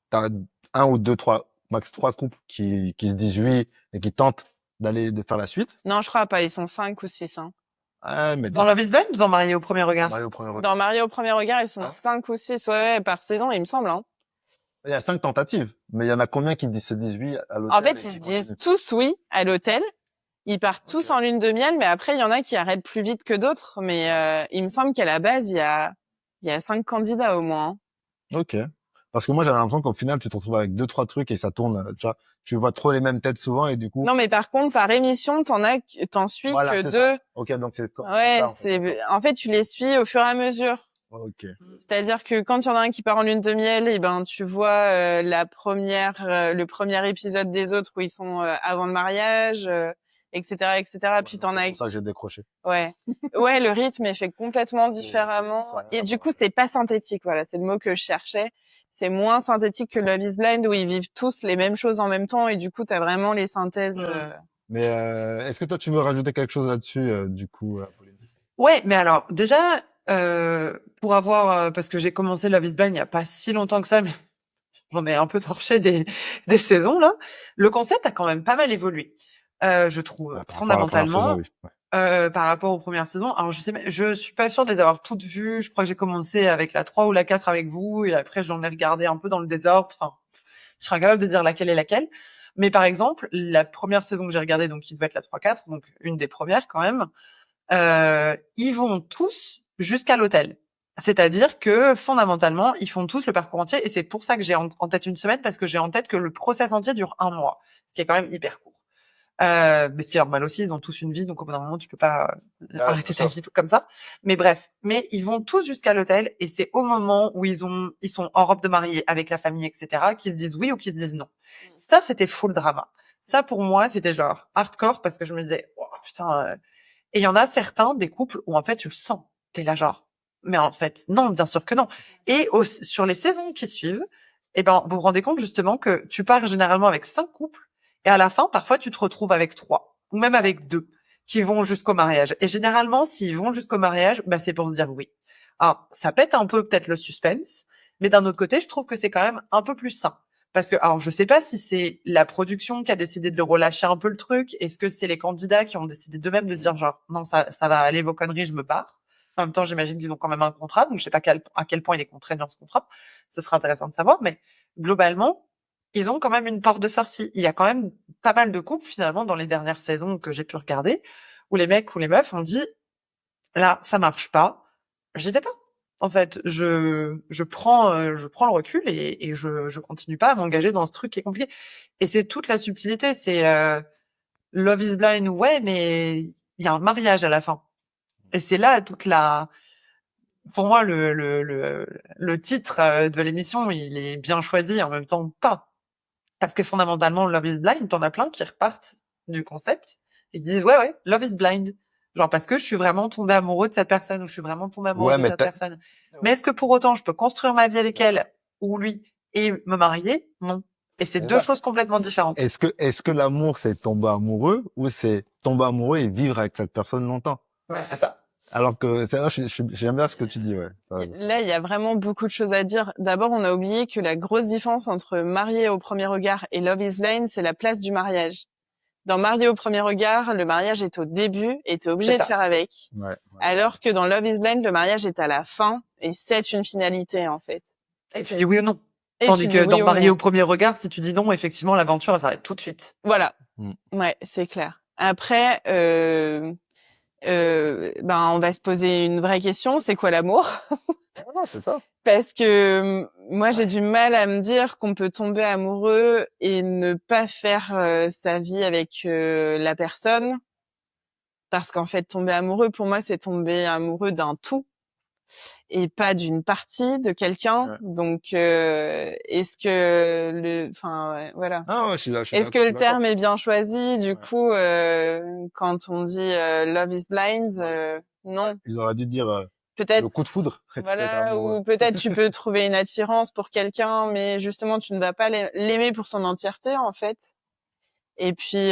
t'as un ou deux, trois, max 3 couples qui se disent oui et qui tentent de faire la suite. Non, je crois pas, ils sont 5 ou 6. Hein. Ah, mais Dans Love is Blind ou dans Marié au premier regard? Mario Premier Regard. Dans Mariée au premier regard, ils sont Hein 5 ou 6 ouais, par saison, il me semble. Hein. Il y a 5 tentatives, mais il y en a combien qui se disent oui à l'hôtel? En fait, ils se disent tous oui à l'hôtel. Ils partent tous en lune de miel, mais après, il y en a qui arrêtent plus vite que d'autres. Mais il me semble qu'à la base, il y a 5 candidats au moins. Hein. Ok. Parce que moi, j'avais l'impression qu'au final, tu te retrouves avec 2-3 trucs et ça tourne, tu vois, tu vois trop les mêmes têtes souvent et du coup. Non, mais par contre, par émission, t'en suis Voilà, que c'est 2. ça. Ok, donc c'est Ouais, ça, en fait, tu les suis au fur et à mesure. Ok. C'est-à-dire que quand il y en a un qui part en lune de miel, et ben, tu vois, le premier épisode des autres où ils sont avant le mariage, etc., etc. Ouais, Puis donc t'en c'est as pour ça que j'ai décroché. Ouais. Ouais, le rythme est fait complètement différemment. Et du coup, c'est pas synthétique. Voilà, c'est le mot que je cherchais. C'est moins synthétique que Love is Blind où ils vivent tous les mêmes choses en même temps et du coup, t'as vraiment les synthèses. Mais est-ce que toi, tu veux rajouter quelque chose là-dessus, du coup, Pauline? Ouais, mais alors déjà, pour avoir, parce que j'ai commencé Love is Blind il y a pas si longtemps que ça, mais j'en ai un peu torché des saisons là. Le concept a quand même pas mal évolué, je trouve, Par rapport à la première saison, fondamentalement, oui. Ouais. par rapport aux premières saisons. Alors je suis pas sûre de les avoir toutes vues. Je crois que j'ai commencé avec la 3 ou la 4 avec vous, et après j'en ai regardé un peu dans le désordre. Enfin, je serais incapable de dire laquelle est laquelle. Mais par exemple, la première saison que j'ai regardée, donc qui devait être la 3-4, donc une des premières quand même, ils vont tous jusqu'à l'hôtel. C'est-à-dire que fondamentalement, ils font tous le parcours entier, et c'est pour ça que j'ai en tête une semaine, parce que j'ai en tête que le process entier dure 1 mois, ce qui est quand même hyper court. Mais ce qui est normal aussi, ils ont tous une vie, donc au bout d'un moment, tu peux pas arrêter ta vie comme ça. Mais bref, mais ils vont tous jusqu'à l'hôtel, et c'est au moment où ils sont en robe de mariée avec la famille, etc., qu'ils se disent oui ou qu'ils se disent non. Ça, c'était full drama. Ça, pour moi, c'était genre hardcore, parce que je me disais, oh, putain. Et il y en a certains des couples où en fait tu le sens. T'es là genre, mais en fait non, bien sûr que non. Et sur les saisons qui suivent, eh ben vous vous rendez compte justement que tu pars généralement avec 5 couples, et à la fin parfois tu te retrouves avec 3 ou même avec 2 qui vont jusqu'au mariage. Et généralement s'ils vont jusqu'au mariage, bah c'est pour se dire oui. Alors ça pète un peu peut-être le suspense, mais d'un autre côté je trouve que c'est quand même un peu plus sain. Parce que, alors, je sais pas si c'est la production qui a décidé de le relâcher un peu le truc. Est-ce que c'est les candidats qui ont décidé d'eux-mêmes de dire genre, non, ça va aller vos conneries, je me barre. En même temps, j'imagine qu'ils ont quand même un contrat, donc je sais pas à quel point il est contraignant ce contrat. Ce sera intéressant de savoir, mais globalement, ils ont quand même une porte de sortie. Il y a quand même pas mal de couples, finalement, dans les dernières saisons que j'ai pu regarder, où les mecs ou les meufs ont dit, là, ça marche pas, j'y vais pas. En fait, je prends le recul, et je continue pas à m'engager dans ce truc qui est compliqué. Et c'est toute la subtilité. C'est Love is Blind, ouais, mais il y a un mariage à la fin. Et c'est là toute la. Pour moi, le titre de l'émission, il est bien choisi, en même temps pas. Parce que fondamentalement, Love is Blind, t'en as plein qui repartent du concept et qui disent ouais, Love is Blind. Genre parce que je suis vraiment tombée amoureux de cette personne, ou je suis vraiment tombée amoureuse Ouais, de mais cette personne. Mais est-ce que pour autant je peux construire ma vie avec elle ou lui et me marier? Non. Et c'est c'est deux ça. choses complètement différentes. Est-ce que l'amour, c'est tomber amoureux ou c'est tomber amoureux et vivre avec cette personne longtemps? Ouais, c'est ça. Alors que j'aime bien ce que tu dis, ouais. Là, il y a vraiment beaucoup de choses à dire. D'abord, on a oublié que la grosse différence entre Marié au premier regard et Love is Blind, c'est la place du mariage. Dans Marié au premier regard, le mariage est au début et t'es obligé C'est de ça. faire avec. Ouais. Alors que dans Love is Blind, le mariage est à la fin et c'est une finalité, en fait. Et tu dis oui ou non. Et Tandis tu que dis oui dans ou Marié non. au premier regard, si tu dis non, effectivement, l'aventure, elle s'arrête tout de suite. Voilà. Mm. Ouais, c'est clair. Après, ben, on va se poser une vraie question. C'est quoi l'amour? Ah, c'est ça. Parce que moi, j'ai du mal à me dire qu'on peut tomber amoureux et ne pas faire sa vie avec la personne. Parce qu'en fait, tomber amoureux, pour moi, c'est tomber amoureux d'un tout et pas d'une partie de quelqu'un. Ouais. Donc, est-ce que enfin, ouais, voilà. Ah, ouais, je suis Est-ce que le d'accord. terme est bien choisi? Du Ouais. coup, quand on dit Love is Blind, non. Ils auraient dû dire Peut-être, le coup de foudre. Tu peux être voilà, amoureux. ou peut-être tu peux trouver une attirance pour quelqu'un, mais justement, tu ne vas pas l'aimer pour son entièreté, en fait. Et puis, il y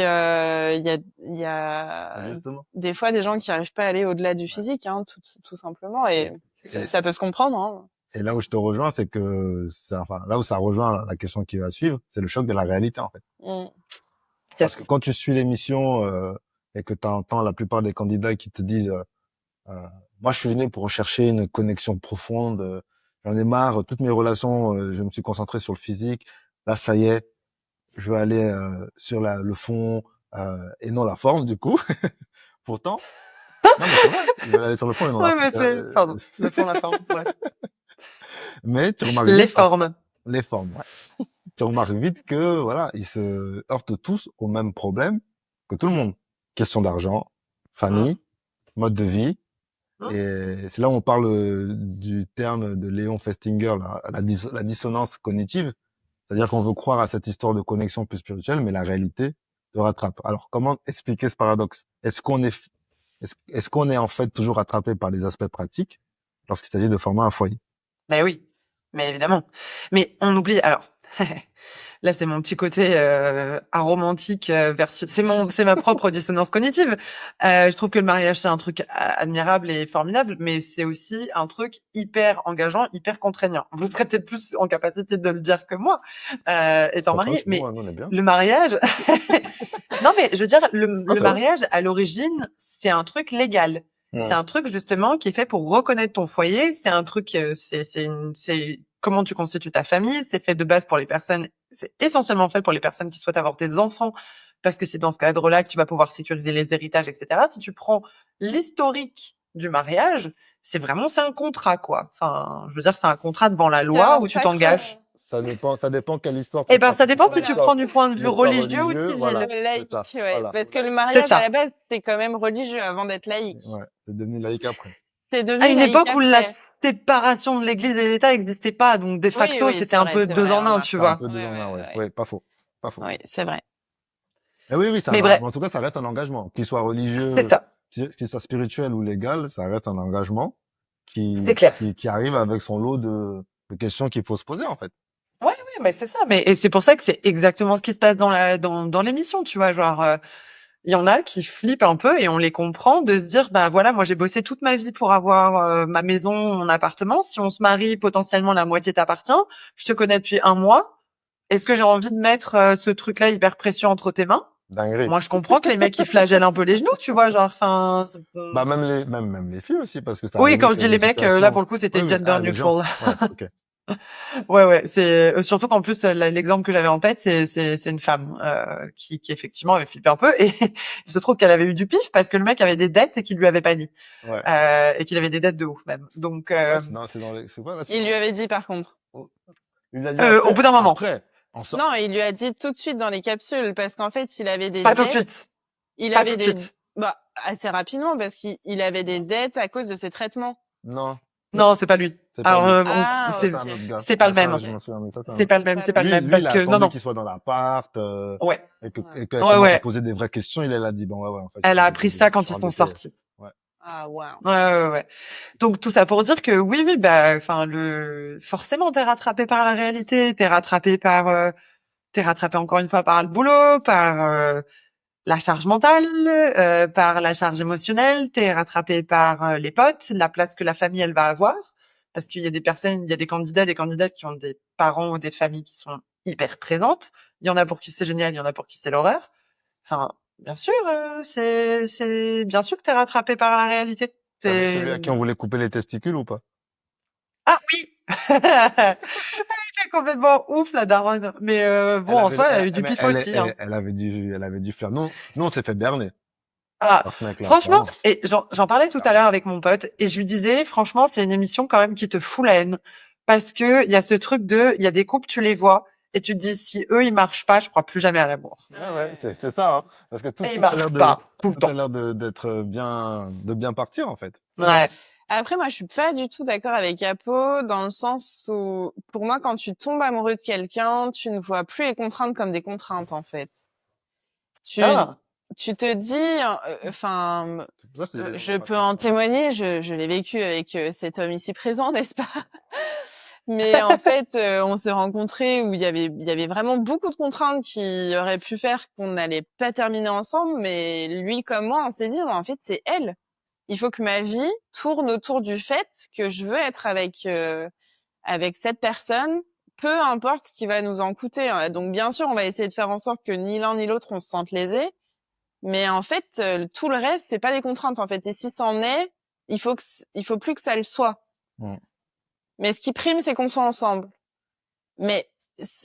a Justement. des fois des gens qui arrivent pas à aller au-delà du physique, hein, tout simplement, et ça peut se comprendre, hein. Et là où je te rejoins, c'est que là où ça rejoint la question qui va suivre, c'est le choc de la réalité, en fait. Mm. Parce que quand tu suis l'émission et que tu entends la plupart des candidats qui te disent moi je suis venu pour rechercher une connexion profonde, j'en ai marre, toutes mes relations, je me suis concentré sur le physique, là ça y est, je veux aller sur le fond et non la forme du coup. Pourtant, non mais c'est vrai, je veux aller sur le fond et non la Ouais, forme. mais pardon, le fond, la forme, ouais. Mais tu remarques Les vite, formes. les formes, ouais. Tu remarques vite que voilà, ils se heurtent tous au même problème que tout le monde. Question d'argent, famille, mode de vie. Et c'est là où on parle du terme de Léon Festinger, la dissonance cognitive. C'est-à-dire qu'on veut croire à cette histoire de connexion plus spirituelle, mais la réalité te rattrape. Alors, comment expliquer ce paradoxe? Est-ce qu'on est en fait toujours rattrapé par les aspects pratiques lorsqu'il s'agit de former un foyer? Ben oui, mais évidemment. Mais on oublie, alors, Là, c'est mon petit côté aromantique versus. C'est ma propre dissonance cognitive. Je trouve que le mariage c'est un truc admirable et formidable, mais c'est aussi un truc hyper engageant, hyper contraignant. Vous serez peut-être plus en capacité de le dire que moi, étant Pas trop, mariée. chez Mais nous, on est bien. le mariage, non, mais je veux dire, le C'est vrai. mariage à l'origine, c'est un truc légal. C'est un truc justement qui est fait pour reconnaître ton foyer. C'est un truc, c'est comment tu constitues ta famille. C'est fait de base pour les personnes. C'est essentiellement fait pour les personnes qui souhaitent avoir des enfants, parce que c'est dans ce cadre-là que tu vas pouvoir sécuriser les héritages, etc. Si tu prends l'historique du mariage, c'est un contrat, quoi. Enfin, je veux dire, c'est un contrat devant la C'est loi un où tu sacre. t'engages. Ça dépend quelle histoire Eh tu ben, prends. ça Si tu dépend prends si tu l'histoire, prends du point de vue l'histoire religieux ou religieux, civil. voilà. Laïque, C'est ça, ouais. voilà. Parce que le C'est mariage, ça. à la base, c'était quand même religieux avant d'être laïque. Ouais, c'est devenu laïque après. C'est À devenu une laïque époque où la après. séparation de l'Église et l'État n'existait pas, donc de Oui, facto, oui, c'était c'est un vrai, peu c'est deux vrai, en un, remarque. tu C'est un vois. peu deux Ouais, en un, ouais, ouais. ouais. Ouais, pas faux. Pas faux. Oui, c'est vrai. Et oui, Mais bref, en tout cas, ça reste un engagement. Qu'il soit c'est religieux, ça, qu'il soit spirituel ou légal, ça reste un engagement c'est clair. qui arrive avec son lot de questions qu'il faut se poser, en fait. Ouais, ouais, mais c'est ça. Et c'est pour ça que c'est exactement ce qui se passe dans l'émission, tu vois. Genre, il y en a qui flippent un peu et on les comprend de se dire, bah voilà, moi j'ai bossé toute ma vie pour avoir ma maison, mon appartement. Si on se marie, potentiellement la moitié t'appartient. Je te connais depuis un mois. Est-ce que j'ai envie de mettre ce truc-là hyper précieux entre tes mains? Dinguerie. Moi, je comprends que les mecs, ils flagellent un peu les genoux, tu vois, genre, enfin. Bah, même les filles aussi, parce que ça Oui, arrive quand je qu'il y dis a les des mecs, là, pour situations. le coup, c'était Oui, oui, gender les gens. neutral. Ouais, ok. Ouais, ouais, c'est surtout qu'en plus l'exemple que j'avais en tête, c'est une femme qui effectivement avait flippé un peu et il se trouve qu'elle avait eu du pif parce que le mec avait des dettes et qu'il lui avait pas dit Ouais. et qu'il avait des dettes de ouf même. Donc Ouais, c'est dans c'est quoi, là, Il lui avait dit par contre. Il l'a dit au bout d'un moment, après, en sort. Non, il lui a dit tout de suite dans les capsules parce qu'en fait, il avait des pas tout de dettes. suite, Il pas avait tout de des, suite. bah, assez rapidement parce qu'il avait des dettes à cause de ses traitements. Non, Non, c'est pas lui. c'est pas Alors lui. Ah, Ça, c'est c'est ok. un autre gars. c'est pas le Ça, même. je m'en souviens, mais ça, c'est un C'est autre. pas le même, c'est pas le même Lui, il parce a que non attendu non. qu'il soit dans l'appart, Ouais, et Ouais. qu'elle ouais commence à ouais. poser des vraies questions. Il a dit, bon, ouais, en fait, Elle je a suis appris endetté, ça je quand suis ils sont endetté. sortis. Ouais. Ah, wow. Ouais, ouais, ouais. Donc tout ça pour dire que oui, oui, bah, enfin forcément t'es rattrapé par la réalité, t'es rattrapé encore une fois par le boulot, par la charge mentale, par la charge émotionnelle, t'es rattrapé par les potes, la place que la famille elle va avoir, parce qu'il y a des personnes, il y a des candidats, des candidates qui ont des parents ou des familles qui sont hyper présentes. Il y en a pour qui c'est génial, il y en a pour qui c'est l'horreur. Enfin, bien sûr, c'est bien sûr que t'es rattrapé par la réalité. T'as vu T'es celui à qui on voulait couper les testicules ou pas? Ah oui! Elle était complètement ouf, la daronne. Mais bon, en soi, elle a eu du pif aussi, hein. Elle avait dû faire. Non, nous, on s'est fait berner Ah, par ce mec-là, franchement, clairement. et j'en parlais tout à l'heure avec mon pote, et je lui disais, franchement, c'est une émission quand même qui te fout la haine. Parce que il y a ce truc il y a des couples, tu les vois, et tu te dis, si eux, ils marchent pas, je crois plus jamais à l'amour. Ouais, c'est ça, hein. Parce que Et ils marchent pas, tout le tout a temps. l'air d'être de bien partir, en fait. Ouais. Après, moi, je suis pas du tout d'accord avec Apo dans le sens où, pour moi, quand tu tombes amoureux de quelqu'un, tu ne vois plus les contraintes comme des contraintes, en fait. Tu, Ah, tu te dis, enfin, C'est pour ça que c'est- je peux en témoigner, je l'ai vécu avec cet homme ici présent, n'est-ce pas? Mais en fait, on s'est rencontrés où il y avait vraiment beaucoup de contraintes qui auraient pu faire qu'on n'allait pas terminer ensemble. Mais lui comme moi, on s'est dit, en fait, c'est elle. Il faut que ma vie tourne autour du fait que je veux être avec cette personne, peu importe ce qui va nous en coûter, hein. Donc bien sûr, on va essayer de faire en sorte que ni l'un ni l'autre on se sente lésé. Mais en fait, tout le reste, c'est pas des contraintes en fait. Et si c'en est, il faut plus que ça le soit. Ouais. Mais ce qui prime, c'est qu'on soit ensemble. Mais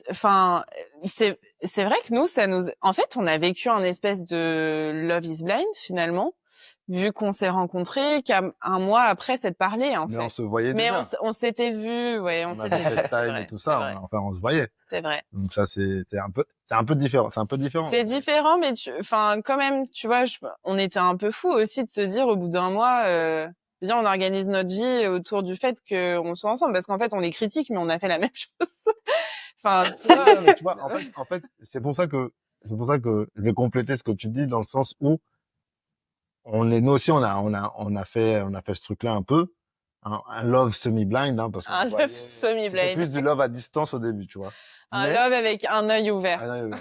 enfin, c'est vrai que nous, en fait, on a vécu un espèce de Love is Blind finalement, vu qu'on s'est rencontrés qu'un mois après s'être parlé en Mais fait. on se voyait Mais déjà. on s'était vu, ouais, on On s'était avait vu. C'est FaceTime vrai, et tout c'est ça. vrai, Enfin, on se voyait. c'est vrai. Donc ça, c'est un peu différent. C'est un peu différent. C'est différent, mais enfin, quand même, tu vois, on était un peu fous aussi de se dire au bout d'un mois, viens, on organise notre vie autour du fait qu'on soit ensemble, parce qu'en fait, on les critique, mais on a fait la même chose. Enfin, tu vois, Ouais, mais tu vois, en fait, c'est pour ça que je vais compléter ce que tu dis dans le sens où nous aussi, on a fait ce truc-là un peu. un love semi-blind, hein, parce qu'on Un voyait, love c'était semi-blind. plus du love à distance au début, tu vois. Un Mais, love avec un œil ouvert. ah, non,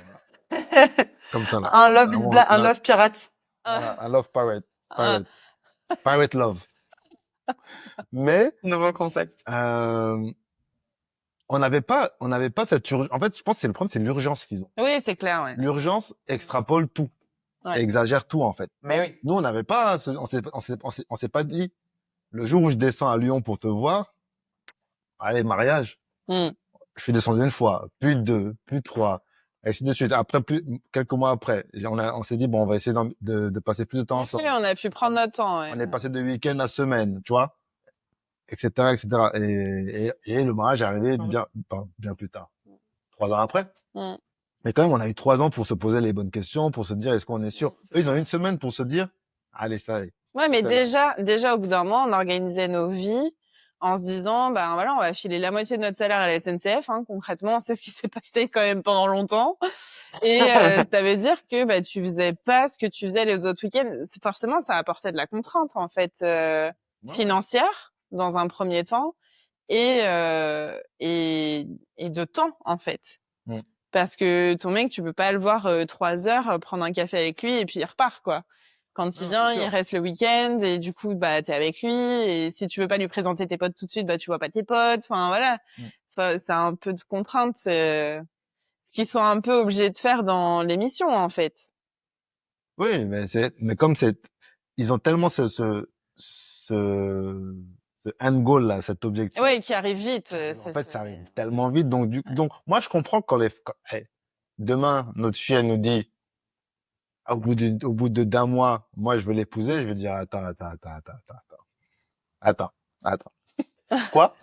comme ça, là. Un love is Vraiment, blind, un là, love pirate. voilà, un love pirate, Un- pirate love. Mais, Nouveau concept. on n'avait pas cette urgence. En fait, je pense que c'est le problème, c'est l'urgence qu'ils ont. Oui, c'est clair, ouais. L'urgence extrapole tout. Ouais. Exagère tout, en fait. Mais oui. Nous, on n'avait pas, on s'est pas dit, le jour où je descends à Lyon pour te voir, allez, mariage. Mm. Je suis descendu une fois, puis deux, puis trois, et ainsi de suite. Après, quelques mois après, on s'est dit, bon, on va essayer de passer plus de temps ensemble. Après, on a pu prendre notre temps, ouais. On est passé de week-end à semaine, tu vois, etc., etc. Et le mariage est arrivé bien plus tard. 3 ans après. Mm. Mais quand même, on a eu 3 ans pour se poser les bonnes questions, pour se dire, est-ce qu'on est sûr? Eux, ils ont 1 semaine pour se dire, allez, ça y est. Ouais, mais Ça déjà, au bout d'un moment, on organisait nos vies en se disant, ben voilà, on va filer la moitié de notre salaire à la SNCF, hein, concrètement, c'est ce qui s'est passé quand même pendant longtemps. Et ça veut dire que bah tu faisais pas ce que tu faisais les autres week-ends. Forcément, ça apportait de la contrainte en fait Ouais. financière dans un premier temps et de temps en fait. Mm. Parce que ton mec, tu peux pas le voir 3 heures, prendre un café avec lui et puis il repart quoi. Quand il Non, vient, c'est sûr. il reste le week-end et du coup bah t'es avec lui et si tu veux pas lui présenter tes potes tout de suite, bah tu vois pas tes potes. Enfin voilà. Mm. Enfin, c'est un peu de contrainte. Ce qu'ils sont un peu obligés de faire dans l'émission en fait. Oui, mais comme ils ont tellement ce end goal là, cet objectif. Ouais, qui arrive vite. En fait, ça arrive tellement vite. Donc, moi, je comprends hey, demain, notre fille, elle nous dit, au bout d'un mois, moi, je veux l'épouser, je vais dire, attends. Quoi?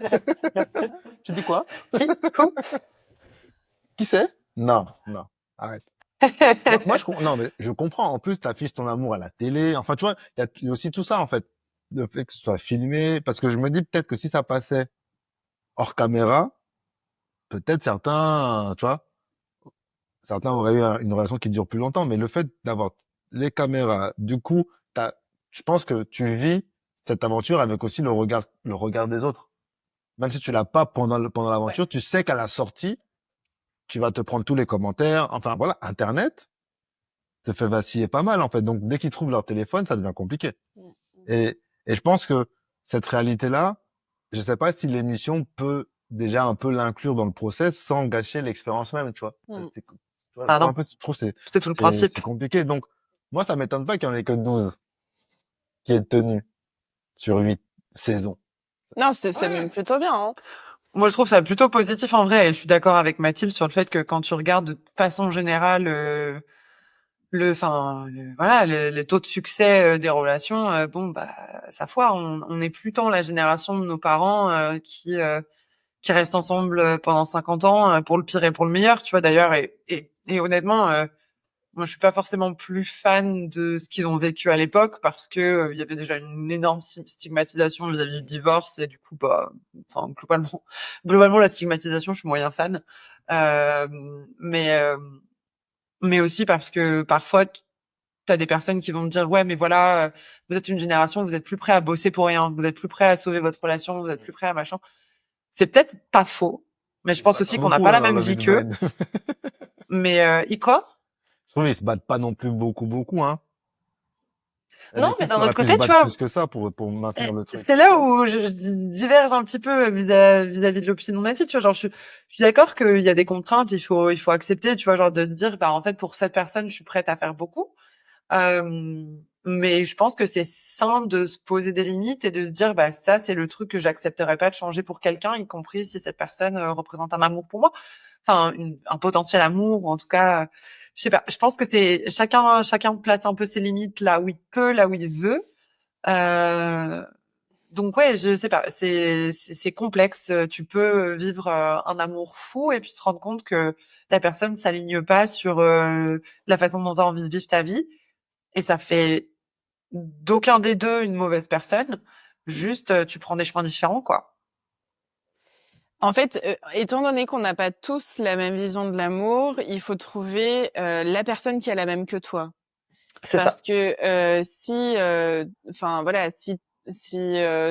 Tu dis quoi? Qui c'est? Non, arrête. Non, mais je comprends. En plus, t'affiches ton amour à la télé. Enfin, tu vois, il y a aussi tout ça, en fait. Le fait que ce soit filmé. Parce que je me dis peut-être que si ça passait hors caméra, peut-être tu vois, certains auraient eu une relation qui dure plus longtemps. Mais le fait d'avoir les caméras, du coup, je pense que tu vis cette aventure avec aussi le regard des autres. Même si tu l'as pas pendant l'aventure, tu sais qu'à la sortie, tu vas te prendre tous les commentaires. Enfin, voilà, Internet te fait vaciller pas mal, en fait. Donc, dès qu'ils trouvent leur téléphone, ça devient compliqué. Et je pense que cette réalité-là, je sais pas si l'émission peut déjà un peu l'inclure dans le process sans gâcher l'expérience même, tu vois. Tu vois, Ah non. un peu, je trouve que C'est tout le principe. c'est compliqué. Donc, moi, ça m'étonne pas qu'il y en ait que 12 qui aient tenu sur 8 saisons. Non, c'est même plutôt bien. Hein. Moi, je trouve ça plutôt positif en vrai. Et je suis d'accord avec Mathilde sur le fait que quand tu regardes de façon générale voilà, les taux de succès des relations, bon bah ça foire. On n'est plus tant la génération de nos parents qui restent ensemble pendant 50 ans pour le pire et pour le meilleur, tu vois d'ailleurs. Et honnêtement, moi je suis pas forcément plus fan de ce qu'ils ont vécu à l'époque parce que il y avait déjà une énorme stigmatisation vis-à-vis du divorce et du coup bah, enfin globalement la stigmatisation, je suis moyen fan. Mais aussi parce que parfois t'as des personnes qui vont te dire ouais mais voilà vous êtes une génération, vous êtes plus prêts à bosser pour rien, vous êtes plus prêts à sauver votre relation, vous êtes plus prêts à machin. C'est peut-être pas faux, mais je pense aussi qu'on n'a pas la même vie qu'eux. Mais quoi? Je trouve qu'ils se battent pas non plus beaucoup, hein. Non, mais d'un autre côté, tu vois, plus que ça pour maintenir le truc. c'est là où je diverge un petit peu vis-à-vis de l'opinion de Mathilde, tu vois, genre je suis d'accord qu'il y a des contraintes, il faut accepter, tu vois, genre de se dire bah en fait pour cette personne, je suis prête à faire beaucoup. Mais je pense que c'est sain de se poser des limites et de se dire bah ça c'est le truc que j'accepterais pas de changer pour quelqu'un, y compris si cette personne représente un amour pour moi, enfin un potentiel amour ou en tout cas je sais pas, je pense que c'est chacun place un peu ses limites là où il peut, là où il veut. Donc ouais, je sais pas, c'est complexe. Tu peux vivre un amour fou et puis te rendre compte que la personne s'aligne pas sur la façon dont tu as envie de vivre ta vie et ça fait d'aucun des deux une mauvaise personne. Juste tu prends des chemins différents quoi. En fait, étant donné qu'on n'a pas tous la même vision de l'amour, il faut trouver la personne qui a la même que toi. C'est Parce que si, enfin voilà, si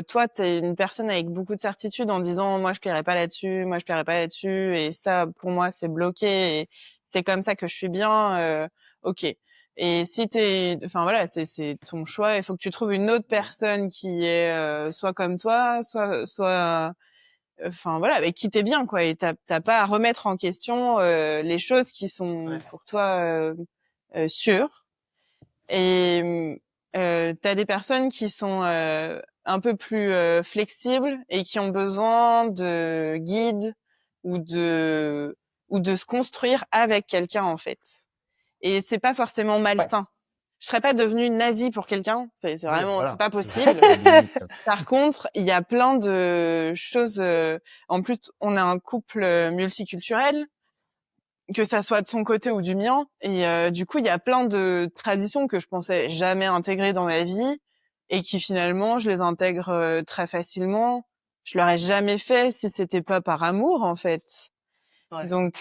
toi t'es une personne avec beaucoup de certitude en disant moi je plierai pas là-dessus et ça pour moi c'est bloqué et c'est comme ça que je suis bien, ok. Et si enfin voilà, c'est ton choix. Il faut que tu trouves une autre personne qui est soit comme toi, soit enfin voilà, avec qui t'es bien quoi. Et t'as pas à remettre en question les choses qui sont pour toi sûres. Et t'as des personnes qui sont un peu plus flexibles et qui ont besoin de guides ou de se construire avec quelqu'un en fait. Et c'est pas forcément Ouais. malsain. Je serais pas devenue nazie pour quelqu'un, c'est Oui, vraiment voilà. c'est pas C'est possible. ça, la limite. Par contre, il y a plein de choses en plus on a un couple multiculturel, que ça soit de son côté ou du mien. Et du coup, il y a plein de traditions que je pensais jamais intégrer dans ma vie et qui finalement, je les intègre très facilement. Je l'aurais jamais fait si c'était pas par amour, en fait. Ouais. Donc,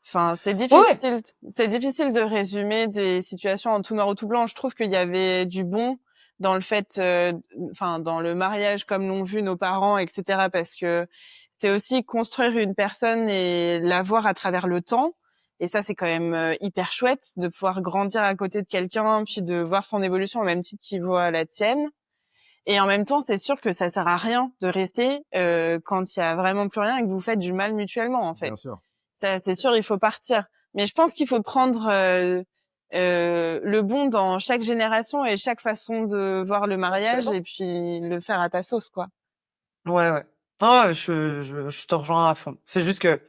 enfin, Ouais. c'est difficile de résumer des situations en tout noir ou tout blanc. Je trouve qu'il y avait du bon dans le fait, enfin, dans le mariage comme l'ont vu nos parents, etc. Parce que c'est aussi construire une personne et la voir à travers le temps. Et ça, c'est quand même hyper chouette de pouvoir grandir à côté de quelqu'un, puis de voir son évolution au même titre qu'il voit la tienne. Et en même temps, c'est sûr que ça sert à rien de rester quand il y a vraiment plus rien et que vous faites du mal mutuellement, en fait. Bien sûr. Ça, c'est sûr, il faut partir. Mais je pense qu'il faut prendre le bon dans chaque génération et chaque façon de voir le mariage et puis le faire à ta sauce, quoi. Ouais. Non, je te rejoins à fond. C'est juste que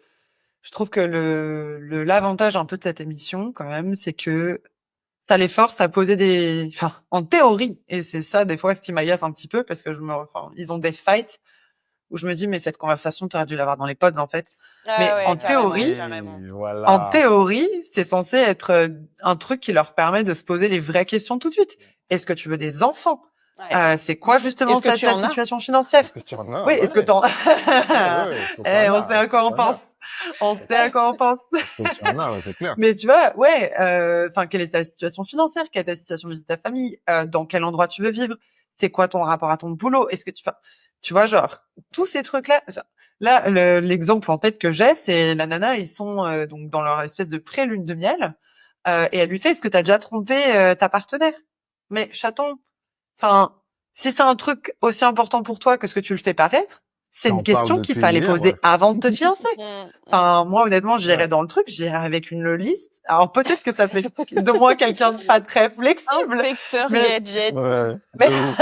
je trouve que l'avantage un peu de cette émission, quand même, c'est que ça les force à poser enfin, en théorie, et c'est ça, des fois, ce qui m'agace un petit peu, parce que enfin, ils ont des fights où je me dis, mais cette conversation, t'aurais dû l'avoir dans les pods, en fait. Mais Ouais, en théorie, Et voilà. en théorie, c'est censé être un truc qui leur permet de se poser les vraies questions tout de suite. Est-ce que tu veux des enfants? Ouais. C'est quoi justement Est-ce que tu ta en as? situation financière? Est-ce que tu en as? Oui, est-ce que Ouais. t'en... Ouais, faut qu'on On a, sait à quoi faut on qu'on a. pense. On sait à quoi on pense. Est-ce que tu en as? Ouais, c'est clair. Mais tu vois, ouais, enfin, quelle est ta situation financière? Quelle est ta situation vis-à-vis de ta famille? Dans quel endroit tu veux vivre? C'est quoi ton rapport à ton boulot? Est-ce que enfin, tu vois, genre, tous ces trucs-là. Là, l'exemple en tête que j'ai, c'est la nana, ils sont donc dans leur espèce de pré-lune de miel, et elle lui fait, est-ce que t'as déjà trompé ta partenaire? Mais chaton, enfin, si c'est un truc aussi important pour toi que ce que tu le fais paraître, c'est Ça une en parle question qu'il depuis fallait hier, ouais. poser avant de te fiancer. Enfin, moi, honnêtement, j'irais Ouais. dans le truc, j'irais avec une liste. Alors, peut-être que ça fait de moi quelqu'un de pas très flexible. Inspecteur Mais, Gadget. Ouais. mais, De ouf.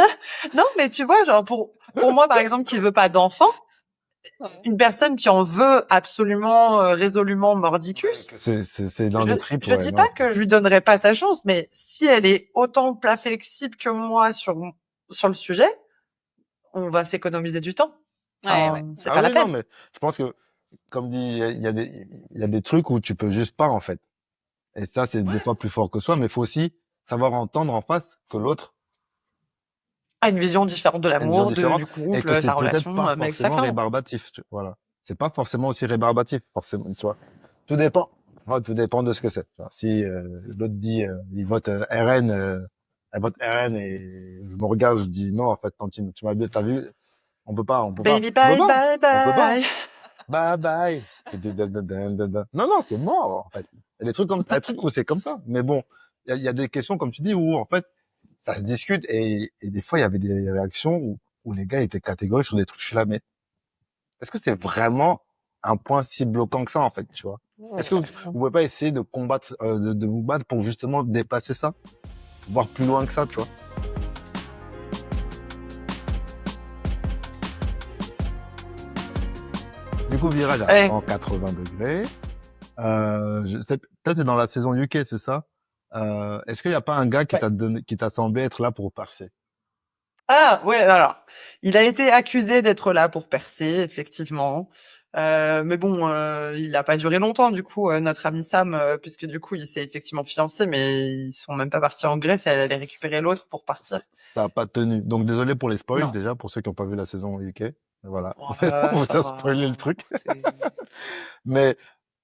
non, mais tu vois, genre, pour moi, par exemple, qui veut pas d'enfant, une personne qui en veut absolument, résolument mordicus, C'est dans le trip, je ouais. dis Non, pas que je lui donnerai pas sa chance, mais si elle est autant plat flexible que moi sur le sujet, on va s'économiser du temps. Ouais, Enfin, c'est ah pas la oui, non, peine. mais je pense que, comme dit, il y a des trucs où tu peux juste pas, en fait. Et ça, c'est des fois plus fort que soi, mais il faut aussi savoir entendre en face que l'autre A une vision différente de a une vision l'amour, différente du et couple, que de c'est ta peut-être relation pas avec sa forcément femme. rébarbatif. Voilà. C'est pas forcément aussi rébarbatif, forcément, tu vois. Tout dépend. Ouais, tout dépend de ce que c'est. Tu vois. Si l'autre dit, il vote RN, elle vote RN et je me regarde, je dis non, en fait, Tantine, tu m'as bien, t'as vu, on peut pas, Baby, on peut bye, pas, bye, on peut pas. bye. Bye bye. Non, non, c'est mort, en fait. Il y a des trucs comme, des trucs où c'est comme ça. Mais bon, il y a des questions, comme tu dis, où, en fait, ça se discute et des fois, il y avait des réactions où les gars étaient catégoriques sur des trucs. Je suis là, mais est-ce que c'est vraiment un point si bloquant que ça, en fait, tu vois? Est-ce que vous pouvez pas essayer de combattre, de vous battre pour justement dépasser ça? Voir plus loin que ça, tu vois? Du coup, virage à Ouais. 180 degrés. Je sais, peut-être t'es dans la saison UK, c'est ça? Est-ce qu'il n'y a pas un gars qui Ouais. qui t'a semblé être là pour percer? Ah, ouais, alors, il a été accusé d'être là pour percer, effectivement. Mais bon, il a pas duré longtemps, du coup, notre ami Sam, puisque du coup, il s'est effectivement fiancé, mais ils sont même pas partis en Grèce, elle allait récupérer l'autre pour partir. Ça a pas tenu. Donc, désolé pour les spoils, Non. déjà, pour ceux qui n'ont pas vu la saison UK. Voilà. Bon, On vous ça a spoilé le va. truc. C'est- Mais,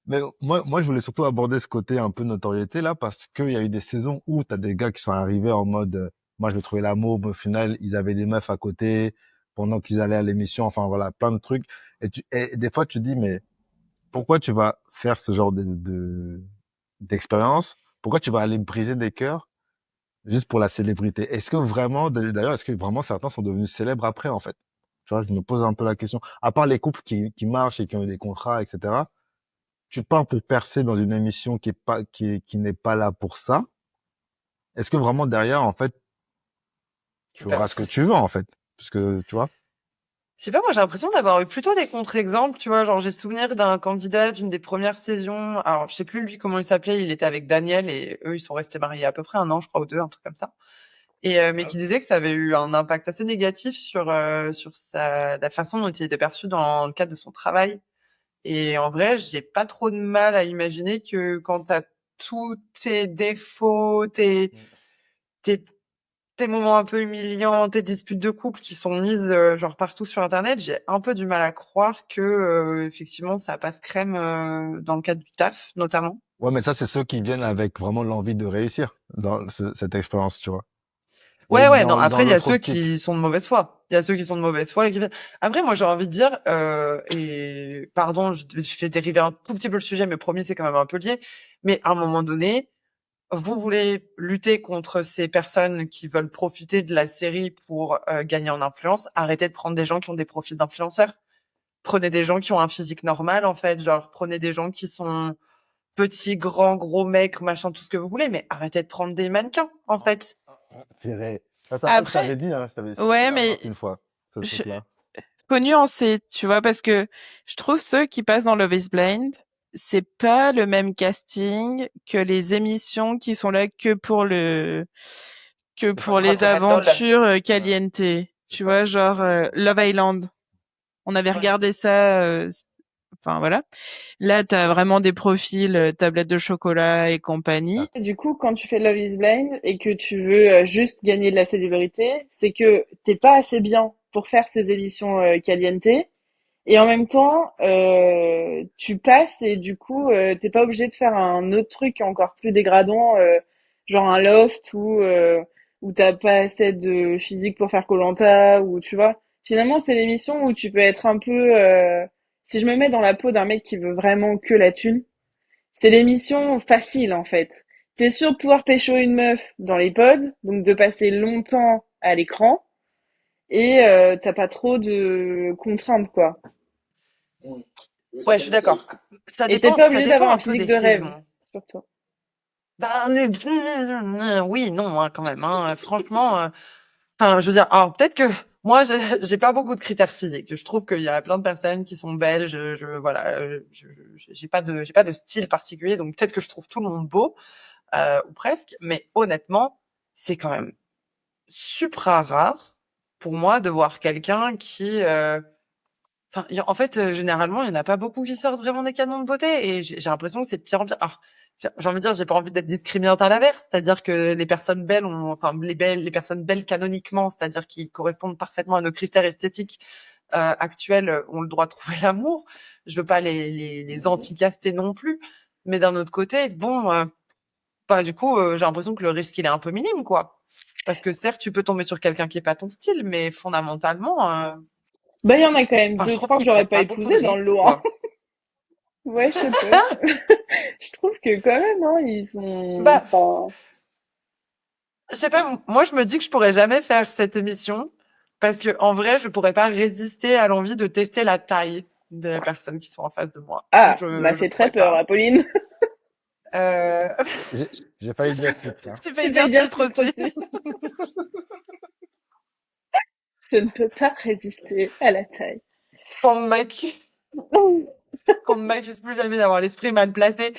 mais moi, je voulais surtout aborder ce côté un peu notoriété, là, parce qu'il y a eu des saisons où t'as des gars qui sont arrivés en mode, moi, je vais trouver l'amour. Mais au final, ils avaient des meufs à côté pendant qu'ils allaient à l'émission. Enfin, voilà, plein de trucs. Et des fois, tu te dis, mais pourquoi tu vas faire ce genre d'expérience? Pourquoi tu vas aller briser des cœurs juste pour la célébrité? Est-ce que vraiment, d'ailleurs, est-ce que vraiment certains sont devenus célèbres après, en fait? Tu vois, je me pose un peu la question. À part les couples qui marchent et qui ont eu des contrats, etc. Tu pars pour percer dans une émission qui n'est pas là pour ça. Est-ce que vraiment derrière, en fait, tu auras ce que tu veux, en fait? Parce que, tu vois? Je sais pas, moi j'ai l'impression d'avoir eu plutôt des contre-exemples, tu vois, genre j'ai souvenir d'un candidat d'une des premières saisons, alors je sais plus lui comment il s'appelait, il était avec Daniel et eux ils sont restés mariés à peu près un an je crois ou deux, un truc comme ça. Et mais qui disait que ça avait eu un impact assez négatif sur la façon dont il était perçu dans le cadre de son travail. Et en vrai, j'ai pas trop de mal à imaginer que quand t'as tous tes défauts, tes tes moments un peu humiliants, tes disputes de couple qui sont mises genre partout sur internet, j'ai un peu du mal à croire que effectivement ça passe crème dans le cadre du taf notamment. Ouais, mais ça, c'est ceux qui viennent avec vraiment l'envie de réussir dans cette expérience, tu vois. Mais Ouais, non, dans après, il y a l'autre ceux optique, qui sont de mauvaise foi. Il y a ceux qui sont de mauvaise foi et qui viennent. Après, moi, j'ai envie de dire, et pardon, je fais dériver un tout petit peu le sujet, mais promis, c'est quand même un peu lié. Mais à un moment donné, vous voulez lutter contre ces personnes qui veulent profiter de la série pour gagner en influence. Arrêtez de prendre des gens qui ont des profils d'influenceurs. Prenez des gens qui ont un physique normal, en fait. Genre, prenez des gens qui sont petits, grands, gros mecs, machin, tout ce que vous voulez, mais arrêtez de prendre des mannequins, en fait. j'irais. Ça, je Après, t'avais dit, hein, je t'avais dit ouais, la mais remarque une fois, ce je, truc-là. faut nuancer, tu vois, parce que je trouve ceux qui passent dans Love is Blind, c'est pas le même casting que les émissions qui sont là que C'est pas pour grave, les c'est Red Doll. aventures Ouais. caliente. C'est Tu pas, vois, genre Love Island. On avait Ouais. regardé ça, enfin voilà. Là, t'as vraiment des profils tablettes de chocolat et compagnie. Attends. Du coup, quand tu fais Love is Blind et que tu veux juste gagner de la célébrité, c'est que t'es pas assez bien pour faire ces émissions caliente. Et en même temps, tu passes et du coup, t'es pas obligé de faire un autre truc encore plus dégradant, genre un loft où t'as pas assez de physique pour faire koh ou tu vois. Finalement, c'est l'émission où tu peux être un peu. Si je me mets dans la peau d'un mec qui veut vraiment que la thune, c'est l'émission facile en fait. T'es sûr de pouvoir pécho une meuf dans les pods, donc de passer longtemps à l'écran et t'as pas trop de contraintes quoi. Ouais, je suis d'accord. Et t'es pas Ça obligé d'avoir dépend un un peu physique des de rêve, saisons. surtout. Bah, oui, non, hein, quand même, hein. Franchement, enfin, je veux dire, alors peut-être que moi, j'ai pas beaucoup de critères physiques. Je trouve qu'il y a plein de personnes qui sont belles. Voilà, j'ai pas de style particulier, donc peut-être que je trouve tout le monde beau ou presque. Mais honnêtement, c'est quand même supra rare pour moi de voir quelqu'un qui enfin, en fait, généralement, il y en a pas beaucoup qui sortent vraiment des canons de beauté et j'ai l'impression que c'est de pire en pire. Alors, j'ai envie de dire, j'ai pas envie d'être discriminante à l'inverse, c'est-à-dire que les personnes belles ont, enfin, les personnes belles canoniquement, c'est-à-dire qui correspondent parfaitement à nos critères esthétiques actuels, ont le droit de trouver l'amour. Je veux pas les anti-caster non plus, mais d'un autre côté, bon, bah du coup, j'ai l'impression que le risque il est un peu minime, quoi. Parce que certes, tu peux tomber sur quelqu'un qui est pas ton style, mais fondamentalement, Bah, il y en a quand même enfin, je deux, trouve trois que qu'ils j'aurais prennent pas pas beaucoup de épousé dans le risques, lot, hein. quoi. Ouais, je sais pas. Je trouve que quand même, hein, ils sont, Bah, enfin, je sais pas, moi je me dis que je pourrais jamais faire cette émission parce que en vrai, je pourrais pas résister à l'envie de tester la taille des personnes qui sont en face de moi. ah, m'a Je fait très pourrais peur, pas. Apolline. Euh... J'ai failli dire titre, hein. J'ai failli J'ai dire failli dire le titre titre aussi. aussi. Je ne peux pas résister à la taille. Qu'on m'accuse, qu'on ne m'accuse plus jamais d'avoir l'esprit mal placé.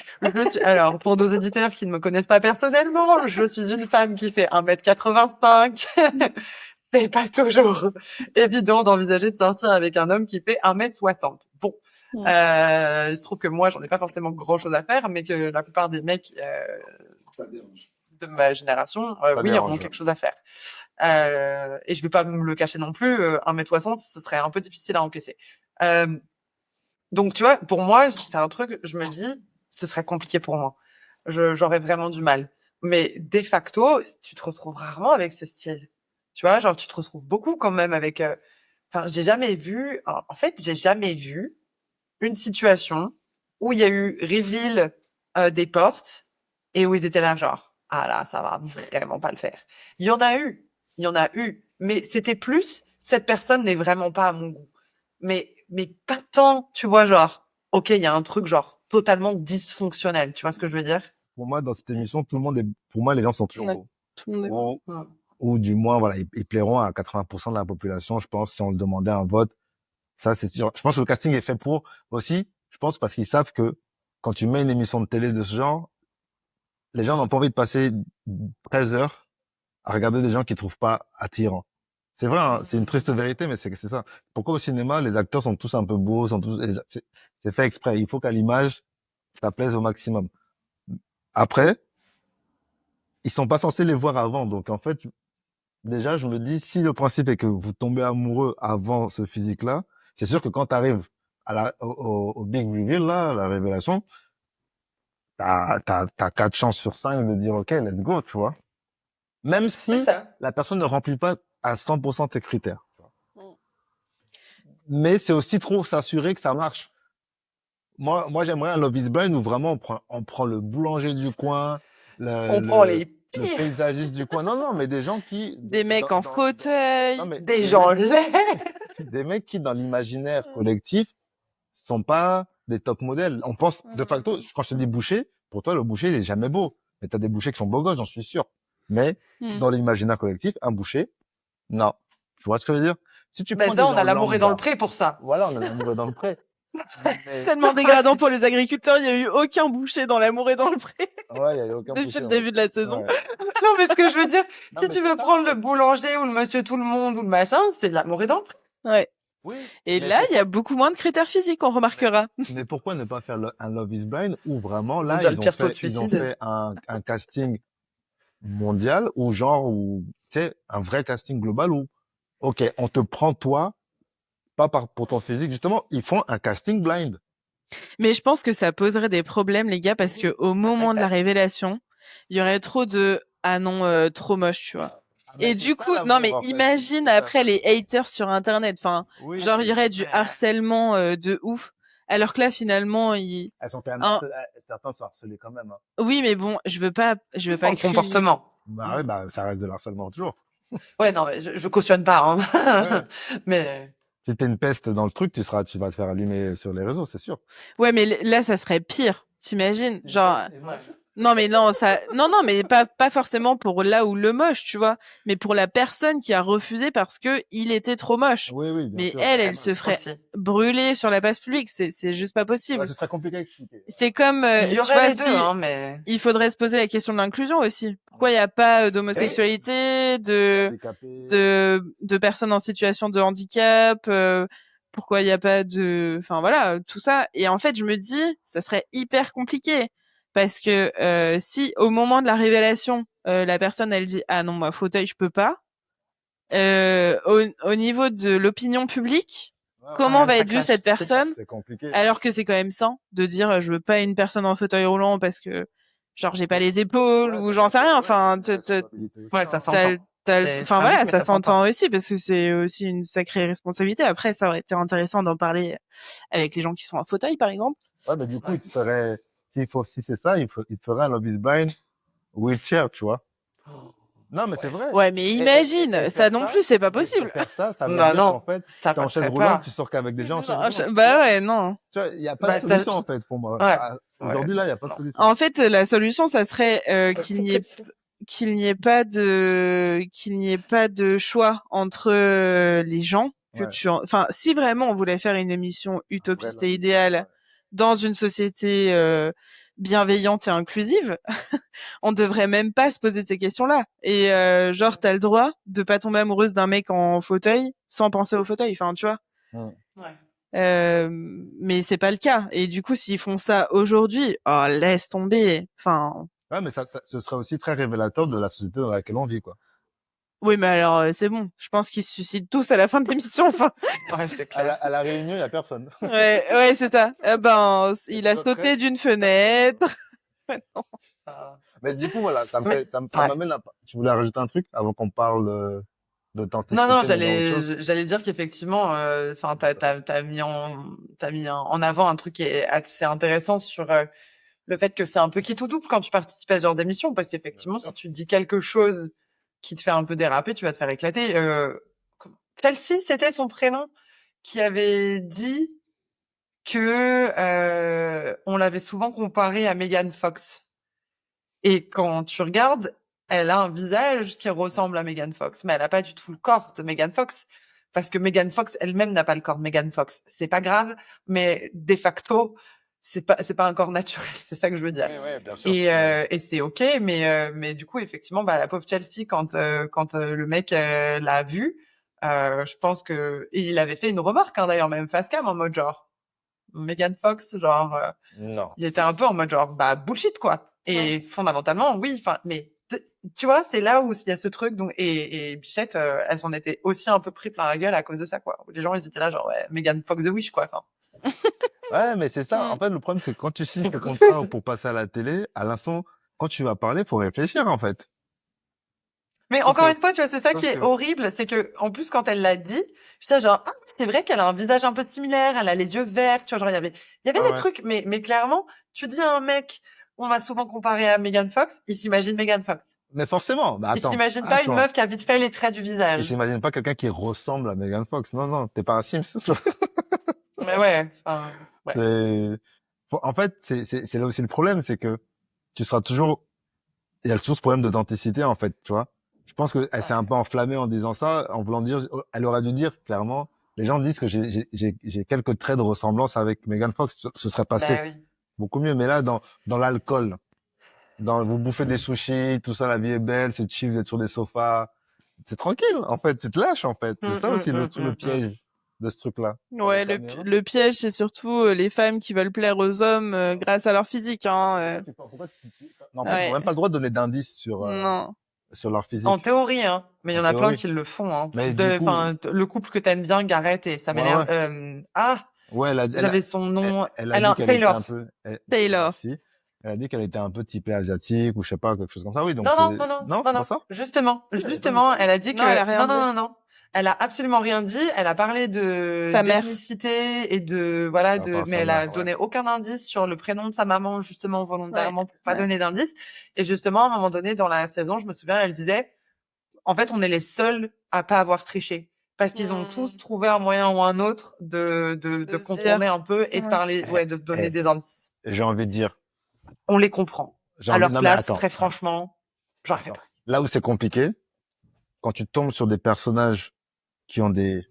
Alors, pour nos auditeurs qui ne me connaissent pas personnellement, je suis une femme qui fait 1,85 m. C'est pas toujours évident d'envisager de sortir avec un homme qui fait 1,60 m. Bon, Hmm. il se trouve que moi, j'en ai pas forcément grand-chose à faire, mais que la plupart des mecs de ma génération, Ça oui, ont dérange. quelque chose à faire. Et je vais pas me le cacher non plus. 1,60 m, ce serait un peu difficile à encaisser. Euh, donc, tu vois, pour moi, c'est un truc, je me dis, ce serait compliqué pour moi. J'aurais vraiment du mal. Mais de facto, tu te retrouves rarement avec ce style. Tu vois, genre, tu te retrouves beaucoup quand même avec... Enfin, j'ai jamais vu... En fait, j'ai jamais vu une situation où il y a eu reveal des portes et où ils étaient là genre « Ah là, ça va vraiment pas le faire ». Il y en a eu. Mais c'était plus « Cette personne n'est vraiment pas à mon goût ». Mais pas tant, tu vois, genre « Ok, il y a un truc genre totalement dysfonctionnel ». Tu vois ce que je veux dire? Pour moi, dans cette émission, pour moi, les gens sont toujours Ouais. beaux. Tout le monde est- Ou du moins, voilà, ils plairont à 80% de la population, je pense, si on le demandait un vote. Ça, c'est sûr. Je pense que le casting est fait pour aussi, je pense, parce qu'ils savent que quand tu mets une émission de télé de ce genre, les gens n'ont pas envie de passer 13 heures à regarder des gens qu'ils trouvent pas attirants. C'est vrai, hein, c'est une triste vérité, mais c'est ça. Pourquoi au cinéma, les acteurs sont tous un peu beaux, c'est fait exprès. Il faut qu'à l'image, ça plaise au maximum. Après, ils sont pas censés les voir avant. Donc, en fait, déjà, je me dis, si le principe est que vous tombez amoureux avant ce physique-là, c'est sûr que quand tu arrives au big reveal, là, la révélation, t'as 4 chances sur 5 de dire, OK, let's go, tu vois. Même C'est si ça. la personne ne remplit pas à 100% tes critères. Mais c'est aussi trop s'assurer que ça marche. Moi, j'aimerais un Love is Blind où vraiment on prend le boulanger du coin, On prend les le pires, paysagiste du coin. Non, non, mais des gens qui, Des mecs en non, fauteuil. mais des gens laids. des mecs qui, dans l'imaginaire collectif, sont pas des top modèles. On pense, de facto, quand je te dis boucher, pour toi, le boucher, il est jamais beau. Mais t'as des bouchers qui sont beaux gosses, j'en suis sûr. Mais, dans l'imaginaire collectif, un boucher, non. Tu vois ce que je veux dire? Si tu Mais prends ça, des on gens a l'amour est dans le lambda, pré pour ça. voilà, on a l'amour dans le pré. Mais, Tellement dégradant pour les agriculteurs, il y a eu aucun boucher dans l'amour et dans le pré ouais, il y a eu aucun depuis boucher. le début de la saison. Ouais. Non, mais ce que je veux dire, Non, si mais tu c'est veux ça, prendre en le fait. boulanger ou le monsieur tout le monde ou le machin, c'est de l'amour est dans le pré. Ouais. Oui. Et Mais là, c'est il y a beaucoup moins de critères physiques, on remarquera. Mais pourquoi ne pas faire un Love is Blind où vraiment, Ils ont là, déjà le pire taux de ils ont suicide. fait un casting mondial ou genre, ou, tu sais, un vrai casting global où, OK, on te prend toi, pas pour ton physique. Justement, ils font un casting blind. Mais je pense que ça poserait des problèmes, les gars, parce que au moment de la révélation, il y aurait trop de ah non, trop moche, tu vois. Et du coup, non mais imagine après les haters sur internet, enfin, Oui. genre il y aurait du harcèlement de ouf. Alors que là finalement, Elles sont quand même un- certains sont harcelés quand même, hein. oui mais bon, je veux pas Dans le crier. comportement. Bah ouais, bah, ça reste de l'harcèlement toujours. Ouais, non, mais je cautionne pas, hein. Ouais. Mais Si t'es une peste dans le truc, tu vas te faire allumer sur les réseaux, c'est sûr. Ouais mais là ça serait pire, t'imagines? Genre non mais non ça non mais pas forcément pour là où le moche, tu vois, mais pour la personne qui a refusé parce que il était trop moche. Oui, oui, bien Mais sûr. elle se ferait aussi. brûler sur la place publique, c'est juste pas possible. Ouais, ce serait compliqué à expliquer. C'est comme Il y tu aurait vois les deux, si hein, mais il faudrait se poser la question de l'inclusion aussi. Pourquoi il y a pas d'homosexualité, Handicapé. de personnes en situation de handicap, pourquoi il y a pas de enfin voilà, tout ça et en fait, je me dis ça serait hyper compliqué parce que si au moment de la révélation, la personne elle dit "Ah non, moi fauteuil, je peux pas." Au niveau de l'opinion publique, comment va ça être vue clash, cette c'est personne C'est compliqué. alors que c'est quand même sain de dire je veux pas une personne en fauteuil roulant parce que genre j'ai pas les épaules ou j'en sais rien enfin Ouais, ça hein. s'entend. enfin voilà ça s'entend aussi parce que c'est aussi une sacrée responsabilité. Après ça aurait été intéressant d'en parler avec les gens qui sont en fauteuil par exemple. Ouais, mais du coup, il te ferait, si c'est ça, il te ferait un Love is Blind wheelchair, tu vois. Non, mais c'est vrai. Ouais mais imagine Et ça faire non plus c'est pas possible. Faire ça, ça veut Non, dire non, qu'en fait, ça t'es en chaise passerait roulante, pas. tu sors qu'avec des gens en chaise roulante. Bah ouais non. Tu vois, il n'y a pas Bah, de ça- solution, en fait, pour moi. Ouais. Aujourd'hui, là, il n'y a pas de solution. En fait la solution ça serait qu'il n'y ait pas de choix entre les gens que Ouais. enfin si vraiment on voulait faire une émission utopiste et Love is idéale Blind. dans une société bienveillante et inclusive, on devrait même pas se poser de ces questions-là. Et genre t'as le droit de pas tomber amoureuse d'un mec en fauteuil sans penser au fauteuil, enfin tu vois. Mais c'est pas le cas. Et du coup s'ils font ça aujourd'hui, oh laisse tomber. Enfin Ouais, mais ce serait aussi très révélateur de la société dans laquelle on vit, quoi. oui, mais alors c'est bon. Je pense qu'ils se suicident tous à la fin de l'émission. Enfin, Ouais, c'est clair. À la réunion, il n'y a personne. ouais, c'est ça. Il a Je sauté serais- d'une fenêtre. Mais du coup, voilà, Mais ça ouais. m'amène à... Tu voulais rajouter un truc avant qu'on parle Non, non, d'authenticité, mais dans autre chose? j'allais dire qu'effectivement, enfin, t'as mis en avant un truc qui est assez intéressant sur le fait que c'est un peu qui tout double quand tu participes à ce genre d'émission, parce Bien qu'effectivement, si sûr. tu dis quelque chose qui te fait un peu déraper, tu vas te faire éclater. Chelsea, c'était son prénom, qui avait dit que on l'avait souvent comparé à Megan Fox. Et quand tu regardes, elle a un visage qui ressemble à Megan Fox, mais elle a pas du tout le corps de Megan Fox. Parce que Megan Fox elle-même n'a pas le corps de Megan Fox. C'est pas grave, mais de facto, c'est pas un corps naturel. C'est ça que je veux dire. Oui, bien sûr. Mais Et c'est ok, mais du coup, effectivement, bah, la pauvre Chelsea, quand le mec l'a vue, je pense que, et il avait fait une remarque, hein, d'ailleurs, même face cam, en mode genre, Megan Fox, genre, non. il était un peu en mode genre, bah, bullshit, quoi. Et fondamentalement, oui, enfin, mais tu vois, c'est là où il y a ce truc. Donc, et Bichette, elle s'en était aussi un peu pris plein la gueule à cause de ça, quoi. Les gens, ils étaient là, genre, ouais, Megan Fox the Wish, quoi. Enfin, Ouais, mais c'est ça. En Mm. fait, le problème, c'est que quand tu signes c'est ton cool. contrat pour passer à la télé, à l'instant, quand tu vas parler, faut réfléchir, en fait. Mais Sauf encore que, une fois, tu vois, c'est ça sauf qui est que, horrible, c'est que, en plus, quand elle l'a dit, j'étais genre, ah, c'est vrai qu'elle a un visage un peu similaire, elle a les yeux verts, tu vois, genre, il y avait ouais, des ouais. trucs, mais clairement, tu dis à un mec, on m'a souvent comparé à Megan Fox, il s'imagine Megan Fox. Mais forcément, bah Il attends, s'imagine pas une attends. meuf qui a vite fait les traits du Et visage. t'imagines pas quelqu'un qui ressemble à Megan Fox. Non, non, t'es pas un Sims. Mais ouais, enfin, ouais. C'est, en fait, c'est là aussi le problème, c'est que tu seras toujours, il y a toujours ce problème d'authenticité, en fait, tu vois. Je pense que elle s'est un peu enflammée en disant ça, en voulant dire, elle aurait dû dire clairement, les gens disent que j'ai quelques traits de ressemblance avec Megan Fox, ce serait passé Bah oui. beaucoup mieux. Mais là, dans l'alcool, vous bouffez des sushis, tout ça, la vie est belle, c'est chill, vous êtes sur des sofas, c'est tranquille, en fait, tu te lâches, en fait. C'est ça aussi le Mm. piège de ce truc-là. Dans les Ouais, caméras. le piège, c'est surtout les femmes qui veulent plaire aux hommes grâce à leur physique, hein. Non, en fait, ils ont Ouais. même pas le droit de donner d'indices Non. sur leur En physique, théorie, hein. Mais il y en en a plein théorie. qui le font, hein. Mais du coup, Enfin, le couple que t'aimes bien, Gareth, et ça ouais, m'énerve. ouais. Ouais, J'avais son nom. elle a dit qu'elle était un Taylor. peu, Taylor. merci. Elle a dit qu'elle était un peu typée asiatique ou je sais pas, quelque chose comme ça. Oui, donc Non, non, non, non, non, non, c'est pas non. ça? Si, elle avait pas dit Justement, ça. elle a dit Non, elle que, a rien non, non, dit. non, non. Elle a absolument rien dit. Elle a parlé Sa mère. d'ethnicité et de, voilà, Par rapport à mais sa elle a mère, ouais. donné aucun indice sur le prénom de sa maman, justement, Ouais. volontairement, pour pas Ouais. donner d'indice. Et justement, à un moment donné, dans la saison, je me souviens, elle disait, en fait, on est les seuls à pas avoir triché. Parce qu'ils ont tous trouvé un moyen ou un autre de De se dire. contourner un peu et de Ouais. parler, ouais, de se donner des indices. J'ai envie de dire, On les comprend. À leur non, mais place, attends, très franchement, j'aurais fait attends. pareil. Là où c'est compliqué, quand tu tombes sur des personnages qui ont des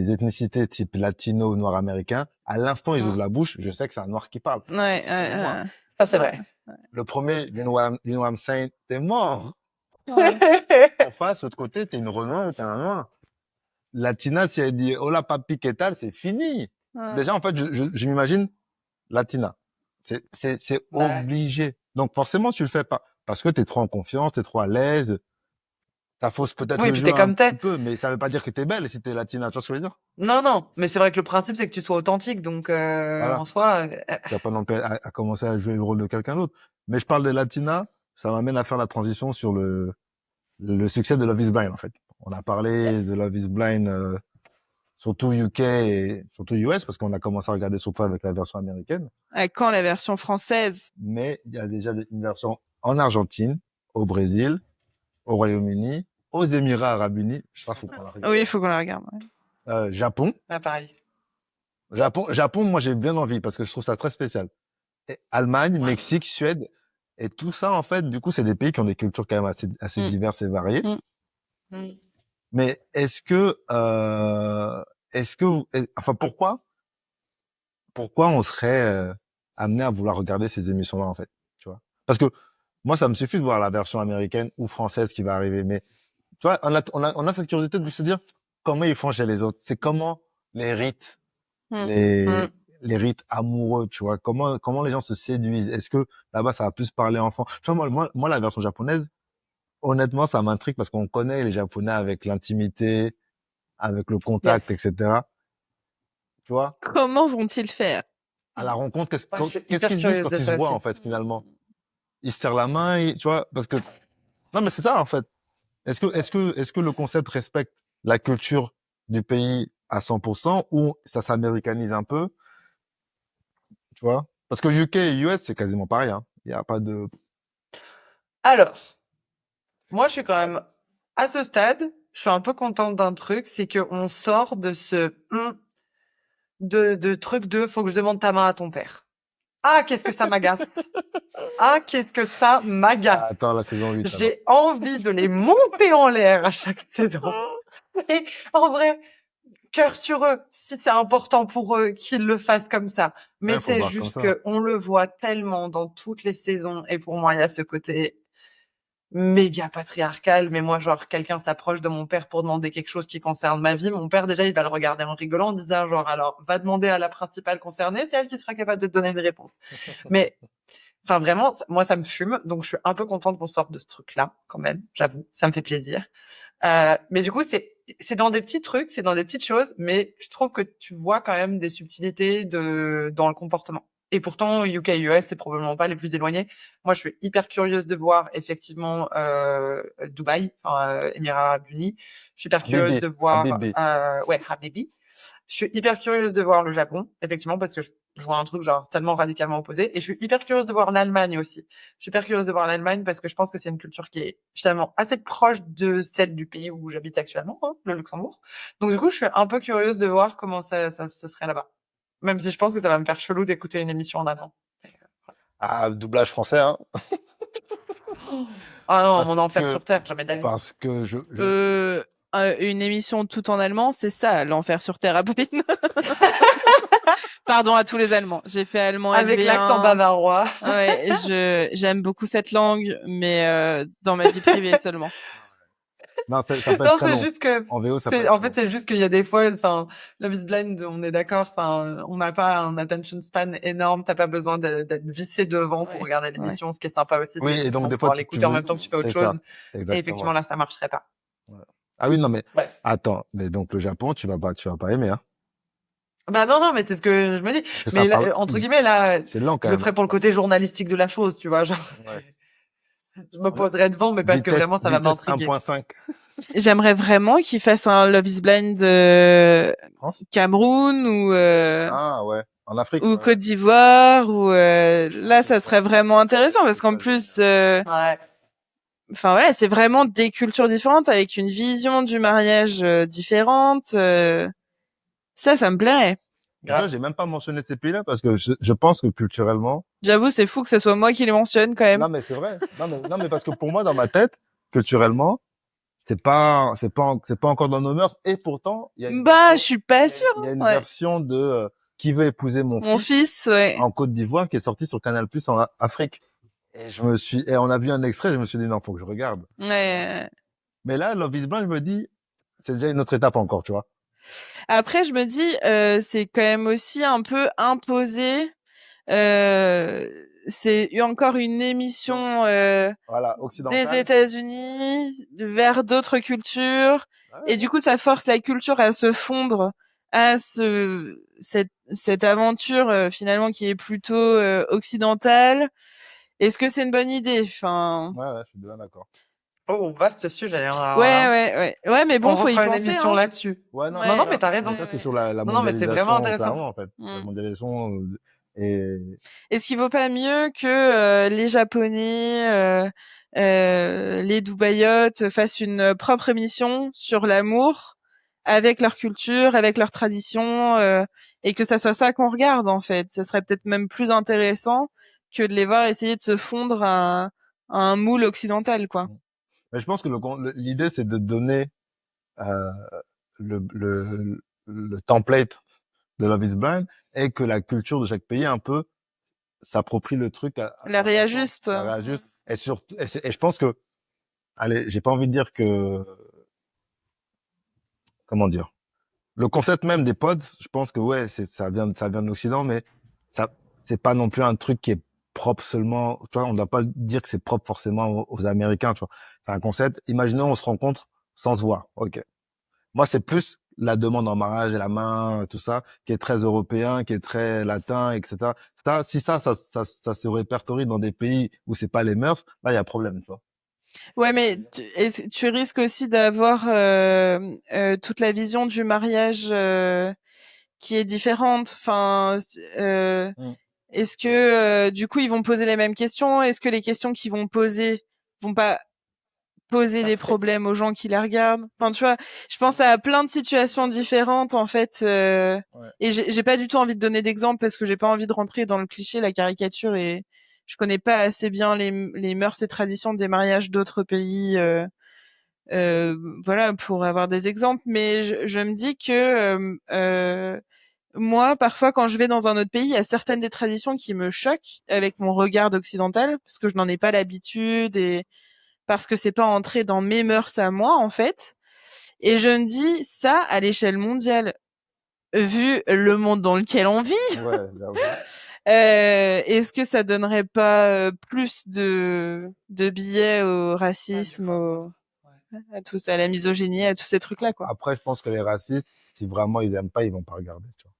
ethnicités type latino ou noir américain, à l'instant, ils ouvrent la bouche, je sais que c'est un noir qui parle. Ouais, C'est pas moi. Ça, c'est vrai. Le premier, you know what I'm saying, t'es mort. Ouais. En face, l'autre côté, t'es une Renoir ou t'es un noir. Latina, si elle dit hola papi, ¿qué tal? C'est fini. Ouais. Déjà, en fait, je m'imagine Latina. C'est Bah ouais. obligé. Donc, forcément, tu le fais pas. Parce que t'es trop en confiance, t'es trop à l'aise. Ça fausse peut-être Oui, le puis jeu t'es un comme petit t'es. peu, mais ça veut pas dire que t'es belle si t'es Latina. Tu vois ce que je veux dire? Non, non. Mais c'est vrai que le principe, c'est que tu sois authentique. Donc, Voilà. en soi, Tu vas pas non plus à commencer à jouer le rôle de quelqu'un d'autre. Mais je parle des Latinas, ça m'amène à faire la transition sur le succès de Love is Blind, en fait. On a parlé de Love is Blind, surtout UK et surtout US, parce qu'on a commencé à regarder surtout avec la version américaine. Quand la version française? Mais il y a déjà une version en Argentine, au Brésil, au Royaume-Uni, aux Émirats Arabes Unis. Ça, faut qu'on la regarde. Oui, il faut qu'on la regarde. Ouais. Japon. bah, pareil. Japon, moi, j'ai bien envie parce que je trouve ça très spécial. Et Allemagne, Mexique, Suède. Et tout ça, en fait, du coup, c'est des pays qui ont des cultures quand même assez Mm. diverses et variées. Mm. Mais enfin, pourquoi on serait amené à vouloir regarder ces émissions-là, en fait, tu vois? Parce que moi, ça me suffit de voir la version américaine ou française qui va arriver. Mais tu vois, on a cette curiosité de se dire comment ils font chez les autres. C'est comment les rites, Mm. les les rites amoureux, tu vois? Comment les gens se séduisent? Est-ce que là-bas, ça va plus parler enfant? Tu vois, moi, la version japonaise, honnêtement, ça m'intrigue parce qu'on connaît les Japonais avec l'intimité, avec le contact, Yes. etc. Tu vois? Comment vont-ils faire? à la rencontre, Ouais, je suis qu'est-ce hyper qu'ils se disent curieuse quand de ils se ça voient, aussi. en fait, finalement? Ils se serrent la main, tu vois, parce que, non, mais c'est ça, en fait. Est-ce que le concept respecte la culture du pays à 100% ou ça s'américanise un peu, tu vois? Parce que UK et US, c'est quasiment pareil, hein. Il y a pas de, Alors, moi, je suis quand même à ce stade, je suis un peu contente d'un truc, c'est qu'on sort de ce de truc de faut que je demande ta main à ton père. Ah, qu'est-ce que ça m'agace. Ah, qu'est-ce que ça ah, m'agace. attends, la saison 8, alors. J'ai envie de les monter en l'air à chaque saison. Et en vrai, cœur sur eux, si c'est important pour eux qu'ils le fassent comme ça. Mais Ouais, faut c'est voir comme juste ça. que on le voit tellement dans toutes les saisons. Et pour moi, il y a ce côté méga patriarcal. Mais moi, genre, quelqu'un s'approche de mon père pour demander quelque chose qui concerne ma vie. Mon père, déjà, il va le regarder en rigolant en disant, genre, alors, va demander à la principale concernée, c'est elle qui sera capable de te donner une réponse. Mais, enfin, vraiment, moi, ça me fume. Donc, je suis un peu contente qu'on sorte de ce truc-là, quand même. J'avoue, ça me fait plaisir. Mais du coup, c'est dans des petits trucs, c'est dans des petites choses, mais je trouve que tu vois quand même des subtilités dans le comportement. Et pourtant, UK US, c'est probablement pas les plus éloignés. Moi, je suis hyper curieuse de voir effectivement Dubaï, enfin Émirats Arabes Unis. Je suis hyper curieuse Habibi, de voir Habibi. ouais, Habibi. Je suis hyper curieuse de voir le Japon, effectivement, parce que je vois un truc genre tellement radicalement opposé. Et je suis hyper curieuse de voir l'Allemagne aussi. Je suis hyper curieuse de voir l'Allemagne parce que je pense que c'est une culture qui est finalement assez proche de celle du pays où j'habite actuellement, hein, le Luxembourg. Donc du coup, je suis un peu curieuse de voir comment ça se serait là-bas. Même si je pense que ça va me faire chelou d'écouter une émission en allemand. Ah, doublage français, hein. Ah non, Parce mon enfer que, sur terre, jamais d'avis. parce que Euh, une émission tout en allemand, c'est ça, l'enfer sur terre à Bobine. Pardon à tous les Allemands. J'ai fait allemand Avec l'accent LV1. bavarois. Ouais, j'aime beaucoup cette langue, mais dans ma vie privée seulement. non, ça peut être Non, très c'est long. juste que En VO, ça peut être en très fait long. c'est juste qu'il y a des fois, enfin, Love is Blind, on est d'accord, enfin, on n'a pas un attention span énorme, t'as pas besoin d'être vissé devant pour Ouais, regarder ouais. l'émission. Ce qui est sympa aussi, Oui, c'est et donc justement des fois, pouvoir tu l'écouter en veux, même temps que tu fais autre c'est ça. chose. Et effectivement Exactement. là, ça marcherait pas. Ouais. Ah oui, non, mais, Bref. attends. Mais donc, le Japon, tu vas pas aimer, hein. Bah non, non, mais c'est ce que je me dis. Parce que ça Mais là, parle, entre guillemets, là, c'est lent je quand le même, ferais hein. pour le côté journalistique de la chose, tu vois, genre, Ouais. je me poserais devant, mais parce que Vitesse, vraiment, ça va vitesse m'intriguer. 1.5. J'aimerais vraiment qu'ils fassent un Love is Blind France? Cameroun Ah, ouais. En Afrique, ou ouais. Côte d'Ivoire ou Ah, là ça serait vraiment intéressant parce ce qu'en serait plus génial. Ouais. enfin voilà, c'est vraiment des cultures différentes avec une vision du mariage différente. Ça me plairait. Et tu vois, Grave. j'ai même pas mentionné ces pays-là parce que je pense que culturellement, J'avoue, c'est fou que ce soit moi qui les mentionne quand même. non, mais c'est vrai. Non, mais parce que pour moi, dans ma tête, culturellement, c'est pas encore dans nos mœurs. Et pourtant, il y a une Bah, je version, suis pas sûre. il y a une Ouais. version de Qui veut épouser mon Mon fils fils, ouais. en Côte d'Ivoire qui est sortie sur Canal+ en Afrique. Et on a vu un extrait, je me suis dit non, faut que je regarde. Ouais. Mais là, Love is Blind, je me dis, c'est déjà une autre étape encore, tu vois. Après, je me dis, c'est quand même aussi un peu imposé. C'est encore une émission Voilà, des occidental. États-Unis vers d'autres cultures, Ouais, et ouais. du coup, ça force la culture à se fondre à cette aventure finalement qui est plutôt occidentale. Est-ce que c'est une bonne idée? Enfin, Ouais, je suis bien d'accord. Oh, vaste sujet, hein, alors ouais, là. ouais, ouais, ouais, mais bon, On faut y refera une penser, émission hein. là-dessus. Ouais, non, Non, mais non, Ouais, mais ça, t'as mais raison. ça, c'est ouais, sur ouais. la Non, non, mais c'est vraiment mondialisation, intéressant. clairement, en fait. La Mm. mondialisation, et, Est-ce qu'il vaut pas mieux que les Japonais, les Dubaïotes fassent une propre émission sur l'amour avec leur culture, avec leurs traditions, et que ça soit ça qu'on regarde en fait. Ça serait peut-être même plus intéressant que de les voir essayer de se fondre à un moule occidental, quoi. mais je pense que l'idée, c'est de donner, euh, le template de Love is Blind et que la culture de chaque pays un peu s'approprie le truc à La sa façon, réajuste. la réajuste. Et surtout, et je pense que, allez, j'ai pas envie de dire que, comment dire, le concept même des pods, je pense que ouais, ça vient de l'Occident, mais ça, c'est pas non plus un truc qui est propre seulement, tu vois, on doit pas dire que c'est propre forcément aux Américains, tu vois. C'est un concept. Imaginons, on se rencontre sans se voir. Ok. Moi, c'est plus la demande en mariage et la main, tout ça, qui est très européen, qui est très latin, etc. Si ça se répertorie dans des pays où c'est pas les mœurs, là, il y a problème, tu vois. Ouais, mais tu risques aussi d'avoir toute la vision du mariage qui est différente. Enfin, est-ce que du coup ils vont poser les mêmes questions? Est-ce que les questions qu'ils vont poser vont pas poser des problèmes aux gens qui la regardent? Enfin, tu vois, je pense à plein de situations différentes en fait. Et j'ai pas du tout envie de donner d'exemple parce que j'ai pas envie de rentrer dans le cliché, la caricature, et je connais pas assez bien les mœurs et traditions des mariages d'autres pays. Voilà, pour avoir des exemples, mais je me dis que moi, parfois, quand je vais dans un autre pays, il y a certaines des traditions qui me choquent avec mon regard occidental, parce que je n'en ai pas l'habitude et parce que c'est pas entré dans mes mœurs à moi, en fait. Et je me dis, ça, à l'échelle mondiale, vu le monde dans lequel on vit, Ouais, j'avoue. est-ce que ça donnerait pas plus de billets au racisme, à tout ça, à la misogynie, à tous ces trucs-là, quoi. Après, je pense que les racistes, si vraiment ils aiment pas, ils vont pas regarder, tu vois.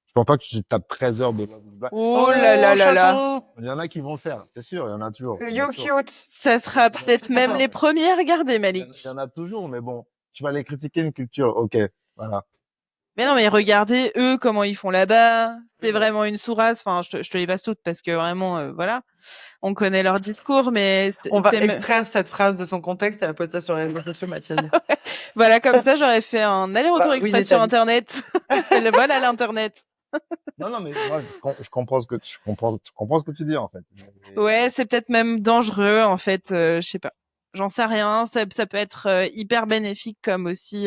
Je pense pas que tu tapes 13 heures de Love is Blind. Oh là là là là. chaton! Il y en a qui vont le faire, c'est sûr, il y en a toujours. Il y en a You toujours. cute! Ça sera peut-être même les premiers à regarder, Malik. Il y en a toujours, mais bon, tu vas aller critiquer une culture, ok, voilà. Mais non, mais regardez, eux, comment ils font là-bas. C'est vraiment une sourasse. Enfin, je te les passe toutes parce que vraiment, voilà. On connaît leur discours, mais On va extraire cette phrase de son contexte et la poser ça sur les réseaux sociaux, Mathilde. Voilà, comme ça, j'aurais fait un aller-retour Bah, oui, express sur Nathalie. Internet. Le vol à l'Internet. Non, mais moi, je comprends je comprends ce que tu dis, en fait. Ouais, c'est peut-être même dangereux, en fait. Je sais pas. J'en sais rien. Ça peut être hyper bénéfique comme aussi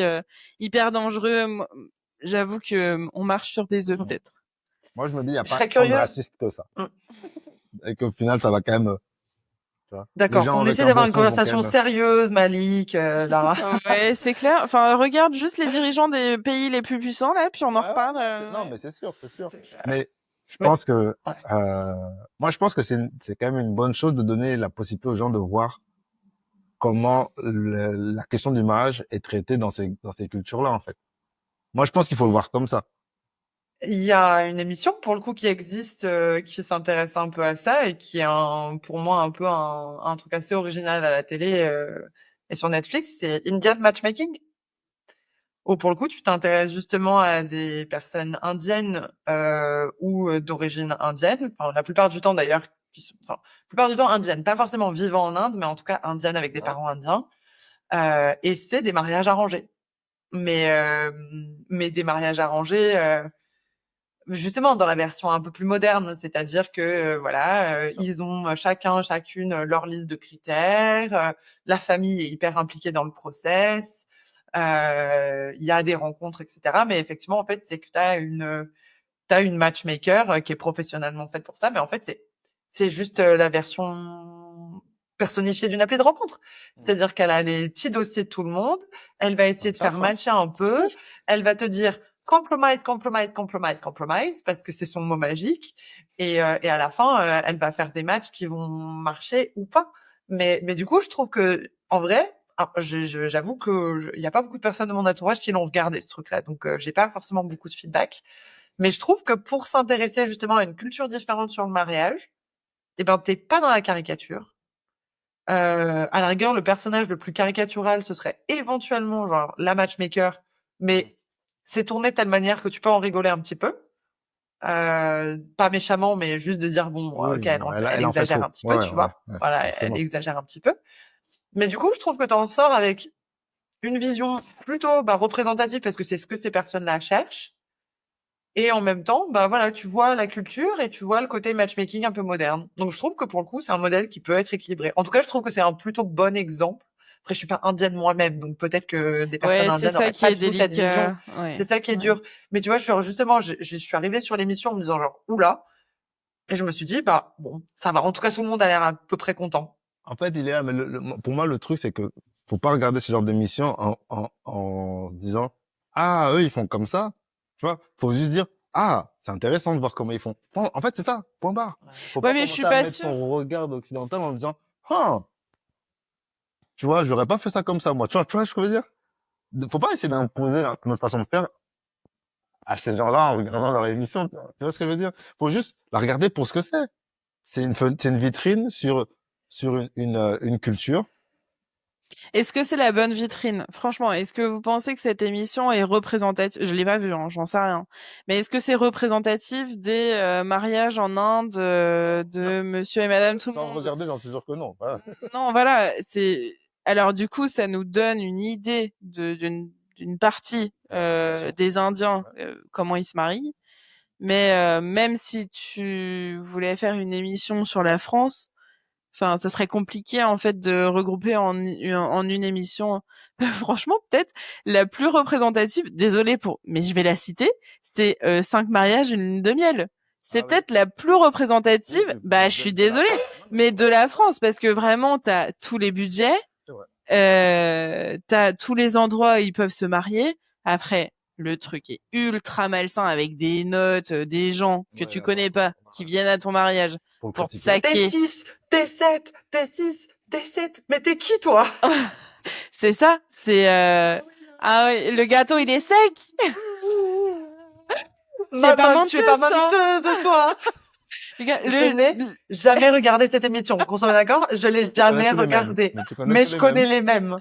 hyper dangereux. Moi, j'avoue que on marche sur des œufs, peut-être. Moi, je me dis, il y a Je pas serais tant de curieuse. racistes que ça. Et qu'au final, ça va quand même, tu vois. D'accord. Les gens On avec essaie un d'avoir bon une fond vont conversation quand même- sérieuse, Malik, Lara. Ouais, c'est clair. Enfin, regarde juste les dirigeants des pays les plus puissants, là, puis on en Ouais, reparle. Non, mais c'est sûr, c'est sûr. C'est clair. Mais je Mais- pense que, Ouais. moi, je pense que c'est quand même une bonne chose de donner la possibilité aux gens de voir comment la question du mariage est traitée dans ces cultures-là, en fait. Moi, je pense qu'il faut le voir comme ça. Il y a une émission, pour le coup, qui existe, qui s'intéresse un peu à ça et qui est pour moi un peu un truc assez original à la télé et sur Netflix, c'est Indian Matchmaking. Où pour le coup, tu t'intéresses justement à des personnes indiennes ou d'origine indienne. Enfin, la plupart du temps d'ailleurs, la plupart du temps indiennes, pas forcément vivant en Inde, mais en tout cas indiennes avec des parents indiens. Et c'est des mariages arrangés. Mais des mariages arrangés justement dans la version un peu plus moderne, c'est-à-dire que voilà, ils ont chacune leur liste de critères, la famille est hyper impliquée dans le process, il y a des rencontres, etc. Mais effectivement, en fait, c'est que t'as une matchmaker qui est professionnellement faite pour ça, mais en fait, c'est juste la version personnifiée d'une appli de rencontre. C'est-à-dire qu'elle a les petits dossiers de tout le monde, elle va essayer de faire matcher un peu, elle va te dire compromise, compromise, compromise, compromise, parce que c'est son mot magique. Et à la fin, elle va faire des matchs qui vont marcher ou pas. Mais du coup, je trouve que, en vrai, j'avoue que il y a pas beaucoup de personnes de mon entourage qui l'ont regardé, ce truc-là. Donc, j'ai pas forcément beaucoup de feedback. Mais je trouve que pour s'intéresser justement à une culture différente sur le mariage, eh ben, t'es pas dans la caricature. À la rigueur, le personnage le plus caricatural, ce serait éventuellement genre la matchmaker, mais c'est tourné de telle manière que tu peux en rigoler un petit peu. Pas méchamment, mais juste de dire bon, Oui, ok, elle elle en fait exagère trop. un petit peu, tu vois. Voilà, elle forcément. exagère un petit peu. Mais du coup, je trouve que t'en sors avec une vision plutôt représentative parce que c'est ce que ces personnes-là cherchent. Et en même temps, voilà, tu vois la culture et tu vois le côté matchmaking un peu moderne. Donc je trouve que pour le coup, c'est un modèle qui peut être équilibré. En tout cas, je trouve que c'est un plutôt bon exemple. Après, je suis pas indienne moi-même, donc peut-être que des personnes Ouais, c'est indiennes ça n'auraient qui pas est du tout cette vision. délicat. Ouais. C'est ça qui est dur. Mais tu vois, je suis arrivée sur l'émission en me disant genre, oula. Et je me suis dit, bon, ça va. En tout cas, tout le monde a l'air à peu près content. En fait, il est là, mais pour moi, le truc, c'est que faut pas regarder ce genre d'émission en disant, ah, eux, ils font comme ça. Tu vois, faut juste dire, ah, c'est intéressant de voir comment ils font. En fait, c'est ça, point barre. Faut Ouais, pas mais je commencer suis à pas mettre sûre. ton regard occidental en disant, ah, tu vois, j'aurais pas fait ça comme ça, moi. Tu vois ce que je veux dire? faut pas essayer d'imposer notre façon de faire à ces gens-là en regardant leur émission. Tu vois ce que je veux dire? Faut juste la regarder pour ce que c'est. C'est une vitrine sur une culture. Est-ce que c'est la bonne vitrine? Franchement, est-ce que vous pensez que cette émission est représentative? Je l'ai pas vue, hein, j'en sais rien. Mais est-ce que c'est représentatif des mariages en Inde de Monsieur et Madame tout le Sans monde? regarder, j'en suis sûr que non. Voilà. Non, voilà, c'est. Alors du coup, ça nous donne une idée d'une partie des Indiens, comment ils se marient. Mais même si tu voulais faire une émission sur la France, enfin, ça serait compliqué en fait de regrouper en une émission. Franchement, peut-être la plus représentative. Désolée pour, mais je vais la citer. C'est 5 mariages, une lune de miel. C'est Ah oui. peut-être la plus représentative. Oui, Bah, je suis désolée, mais de la France parce que vraiment, t'as tous les budgets, C'est vrai. t'as tous les endroits où ils peuvent se marier. Après, le truc est ultra malsain avec des notes, des gens que Ouais, tu connais pas, ouais. qui viennent à ton mariage Pour pour te critiquer. T'es saquer. 6, t'es 7, t'es 6, t'es 7. Mais t'es qui, toi? C'est ça, c'est ah oui, le gâteau il est sec. C'est pas Maman, tu es pas menteuse, toi. menteuse, toi. Les gars, Je n'ai jamais regardé cette émission. Qu'on soit d'accord? Je l'ai jamais tous les mêmes. regardée. Mais tu connais Mais tous je les connais mêmes. les mêmes.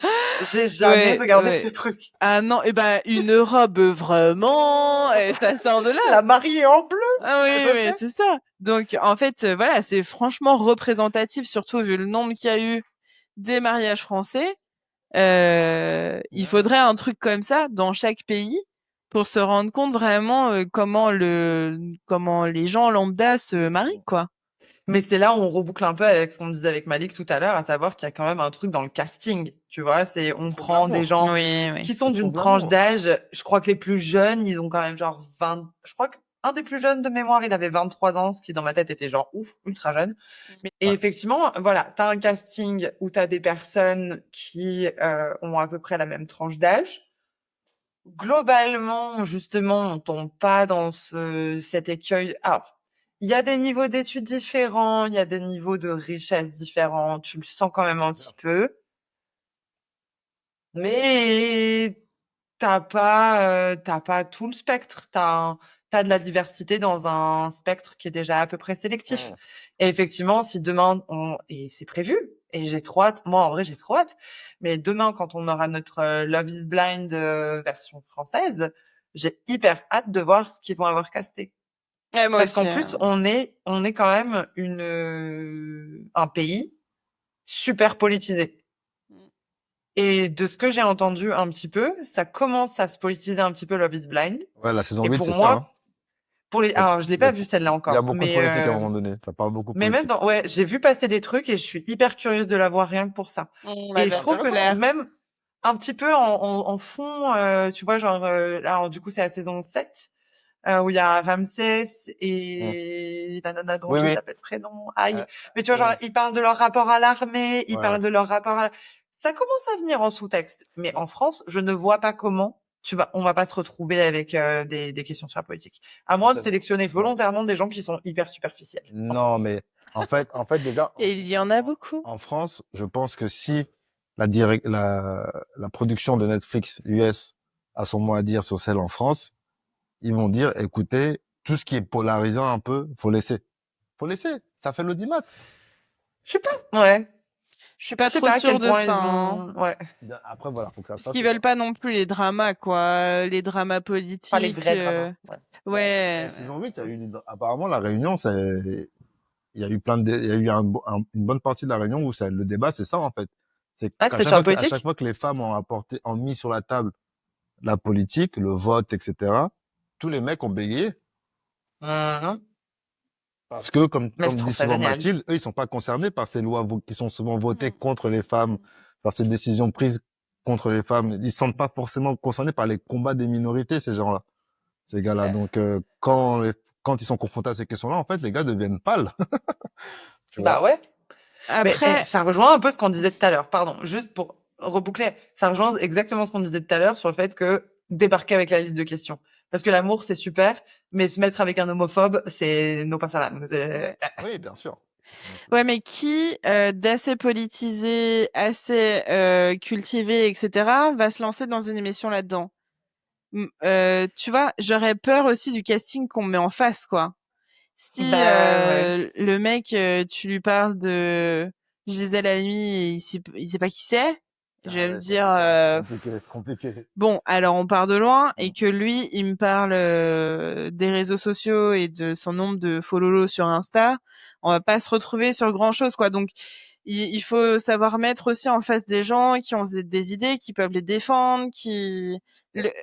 J'ai jamais Ouais, regardé ouais. ce truc. Ah non, et ben une robe vraiment, et ça sort de là. La mariée en bleu. Ah oui, je oui, sais. c'est ça. Donc en fait, voilà, c'est franchement représentatif, surtout vu le nombre qu'il y a eu des mariages français. Il faudrait un truc comme ça dans chaque pays pour se rendre compte vraiment comment les gens lambda se marient, quoi. Mais c'est là où on reboucle un peu avec ce qu'on disait avec Malik tout à l'heure, à savoir qu'il y a quand même un truc dans le casting. Tu vois, c'est on prend des gens Oui, oui. qui sont C'est d'une trop tranche glamour. d'âge. Je crois que les plus jeunes, ils ont quand même genre 20. Je crois qu'un des plus jeunes de mémoire, il avait 23 ans, ce qui dans ma tête était genre ouf, ultra jeune. Et Ouais. effectivement, voilà, t'as un casting où t'as des personnes qui ont à peu près la même tranche d'âge. Globalement, justement, on tombe pas dans cet écueil. Alors, il y a des niveaux d'études différents, il y a des niveaux de richesse différents, tu le sens quand même un petit peu. Mais t'as pas tout le spectre. T'as de la diversité dans un spectre qui est déjà à peu près sélectif. Ouais. Et effectivement, si demain et c'est prévu, et j'ai trop hâte. Moi, en vrai, j'ai trop hâte. Mais demain, quand on aura notre Love is Blind version française, j'ai hyper hâte de voir ce qu'ils vont avoir casté. Ouais, moi Parce aussi. qu'en plus, on est quand même un pays super politisé. Et de ce que j'ai entendu un petit peu, ça commence à se politiser un petit peu Love is Blind. Ouais, la saison Et 8, pour c'est moi, ça. Hein. alors je l'ai Il y a- pas vu celle-là Il y a encore, beaucoup de politique à un moment donné. Ça parle beaucoup de mais même politique. ouais, j'ai vu passer des trucs et je suis hyper curieuse de la voir rien que pour ça. Bah, Et je trouve que c'est clair. même un petit peu en fond, tu vois, genre, alors du coup c'est la saison 7, où il y a Ramsès et la nana dont Oui, j'ai oui. zappé le prénom, aïe. Euh, Mais tu vois, genre, ouais. ils parlent de leur rapport à l'armée, ils Ouais, parlent ouais. de leur rapport à... Ça commence à venir en sous-texte. Mais en France, je ne vois pas comment on va pas se retrouver avec des questions sur la politique. À moins de C'est- sélectionner non. volontairement des gens qui sont hyper superficiels. Non, mais en fait, déjà, Et il y en a beaucoup. en France, je pense que si la production de Netflix US a son mot à dire sur celle en France, ils vont dire, écoutez, tout ce qui est polarisant un peu, faut laisser. Faut laisser. Ça fait l'audimat. Je sais pas. Ouais. Je suis pas Je sais trop pas à quel sûre de point ça. ils Hein. ont... Ouais. Après, voilà, faut que ça Parce fasse. qu'ils veulent pas non plus les dramas, quoi. Les dramas politiques. Pas les vrais dramas. Ouais. Ouais. La saison 8, il y a eu, apparemment, la Réunion, il y a eu il y a eu une bonne partie de la Réunion où le débat, c'est ça, en fait. C'est Ah, qu'à c'était chaque sur la fois à politique? chaque fois que les femmes ont mis sur la table la politique, le vote, etc., tous les mecs ont bégayé. Mhm. Parce que, Mais je comme trouve dit ça souvent génial. Mathilde, eux, ils sont pas concernés par ces lois qui sont souvent votées contre les femmes, par ces décisions prises contre les femmes. Ils sont pas forcément concernés par les combats des minorités, ces gens-là, ces gars-là. Claire. Donc, quand ils sont confrontés à ces questions-là, en fait, les gars deviennent pâles. Tu vois? Bah ouais. Mais Après, ça rejoint un peu ce qu'on disait tout à l'heure. Pardon, juste pour reboucler. Ça rejoint exactement ce qu'on disait tout à l'heure sur le fait que débarquer avec la liste de questions. Parce que l'amour, c'est super, mais se mettre avec un homophobe, c'est no pas ça là. Oui, bien sûr. Ouais, mais qui d'assez politisé, assez cultivé, etc., va se lancer dans une émission là-dedans? Tu vois, j'aurais peur aussi du casting qu'on me met en face, quoi. Si Bah ouais. le mec, tu lui parles de Je les ai la nuit et il sait pas qui c'est, je Ah vais me ouais, dire compliqué. bon, alors on part de loin et que lui, il me parle des réseaux sociaux et de son nombre de followers sur Insta, on va pas se retrouver sur grand-chose, quoi. Donc il faut savoir mettre aussi en face des gens qui ont des idées, qui peuvent les défendre,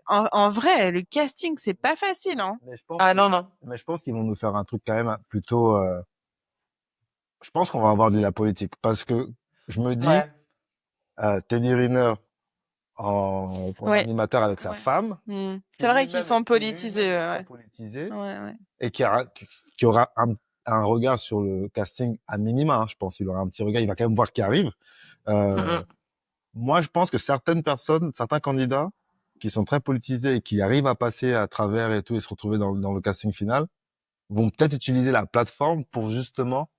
en vrai, le casting, c'est pas facile, hein. Mais je pense Ah que, non, non. mais je pense qu'ils vont nous faire un truc quand même plutôt, je pense qu'on va avoir de la politique parce que je me dis, Ouais. Teddy Riner en Ouais. animateur avec sa Ouais. femme, C'est vrai qu'ils sont qui politisés, lui-même est très ouais. politisé Ouais. et qui aura un regard sur le casting à minima, hein, je pense. Il aura un petit regard, il va quand même voir qui arrive. Mm, Euh, mm. Moi, je pense que certaines personnes, certains candidats qui sont très politisés et qui arrivent à passer à travers et tout et se retrouver dans le casting final vont peut-être utiliser la plateforme pour justement.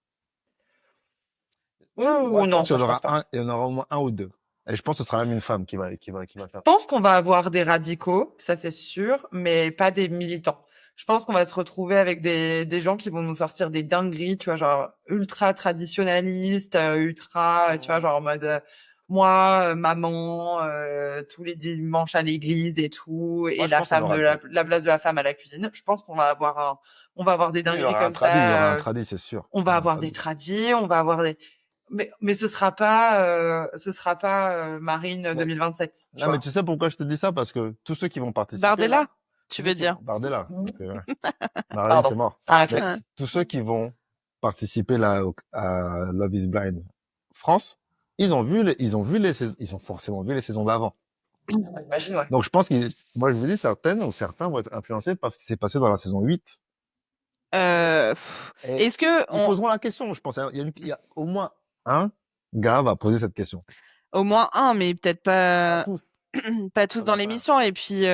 Moi, Ouh, je non, pense qu'il ça y en je pense aura pas. un, il y en aura au moins un ou deux. Et je pense que ce sera même une femme qui va faire. Je pense qu'on va avoir des radicaux, ça c'est sûr, mais pas des militants. Je pense qu'on va se retrouver avec des gens qui vont nous sortir des dingueries, tu vois, genre ultra traditionnalistes, ultra, tu vois, genre en mode moi, maman, tous les dimanches à l'église et tout, Moi, et je la pense qu'on femme aura de le tout. la place de la femme à la cuisine. Je pense qu'on va avoir on va avoir des Oui, dingueries comme ça. il y aura un tradit, c'est sûr. On Il y va aura un avoir des tradit. tradis, on va avoir des mais ce sera pas Marine Mais, 2027, tu non, mais vois. tu sais pourquoi je te dis ça? Parce que tous ceux qui vont participer Bardella, là, tu veux dire? Bardella, parce que, ouais, Marine, Pardon. c'est mort. Arrête Mais là. Ouais. tous ceux qui vont participer là à Love is Blind France, ils ont forcément vu les saisons d'avant. Imagine, ouais. Donc je pense moi je vous dis certaines ou certains vont être influencés par ce qui s'est passé dans la saison 8. Et Est-ce que ils poseront la question, je pense. Il y a au moins un gars va poser cette question. au moins un, mais peut-être Pas pas tous. pas tous Ça dans va pas. l'émission. Et puis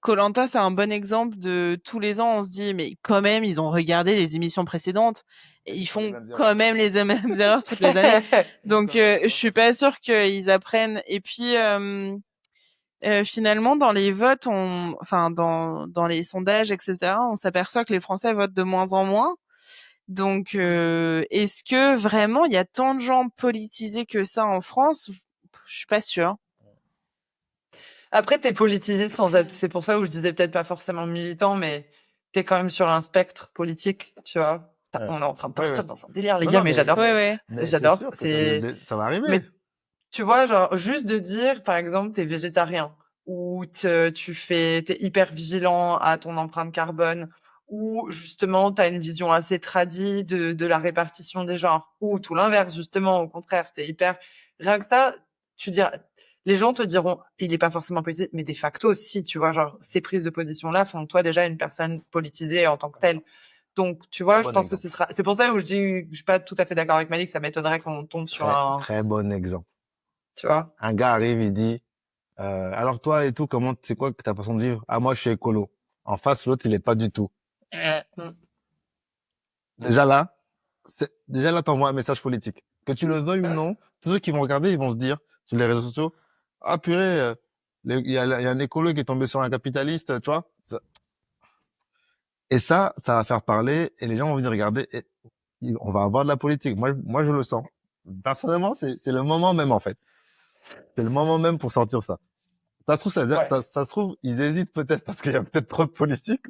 koh c'est un bon exemple de tous les ans, on se dit mais quand même ils ont regardé les émissions précédentes et Et ils ils font les font mêmes erreurs. quand même les mêmes erreurs toutes les années. Ils font Donc quand même les je mêmes suis erreurs. pas sûre qu'ils apprennent. Et puis finalement, dans les votes, enfin dans les sondages, etc., on s'aperçoit que les Français votent de moins en moins. Donc, est-ce que vraiment il y a tant de gens politisés que ça en France? Je suis pas sûre. Après, t'es politisé sans être. C'est pour ça où je disais peut-être pas forcément militant, mais t'es quand même sur un spectre politique, tu vois. Ouais. On est en train de Ouais, ouais. partir dans un délire, les Non, gars, non, mais j'adore. Ouais. mais c'est J'adore. sûr que C'est. ça va arriver. Mais tu vois, genre juste de dire, par exemple, t'es végétarien ou t'es hyper vigilant à ton empreinte carbone ou justement t'as une vision assez tradie de la répartition des genres ou tout l'inverse justement, au contraire, t'es hyper. Rien que ça, tu diras, les gens te diront, il est pas forcément politisé, mais de facto aussi, tu vois, genre ces prises de position là font de toi déjà une personne politisée en tant que telle. Donc, tu Très vois, je bon pense que exemple. c'est pour ça où je dis, je suis pas tout à fait d'accord avec Malik, ça m'étonnerait qu'on tombe sur un, Très bon exemple. tu vois. Un gars arrive, il dit, alors toi et tout, c'est quoi que ta façon de vivre? Ah, moi, je suis écolo. En face, l'autre, il est pas du tout. Mm. Déjà là, t'envoies un message politique. Que tu le veuilles ou non, tous ceux qui vont regarder, ils vont se dire, sur les réseaux sociaux, ah, purée, il y a un écolo qui est tombé sur un capitaliste, tu vois. Et ça va faire parler, et les gens vont venir regarder, et on va avoir de la politique. Moi, je le sens. Personnellement, c'est le moment même, en fait. C'est le moment même pour sortir ça. Ça se trouve, Ouais. ça se trouve, ils hésitent peut-être parce qu'il y a peut-être trop de politique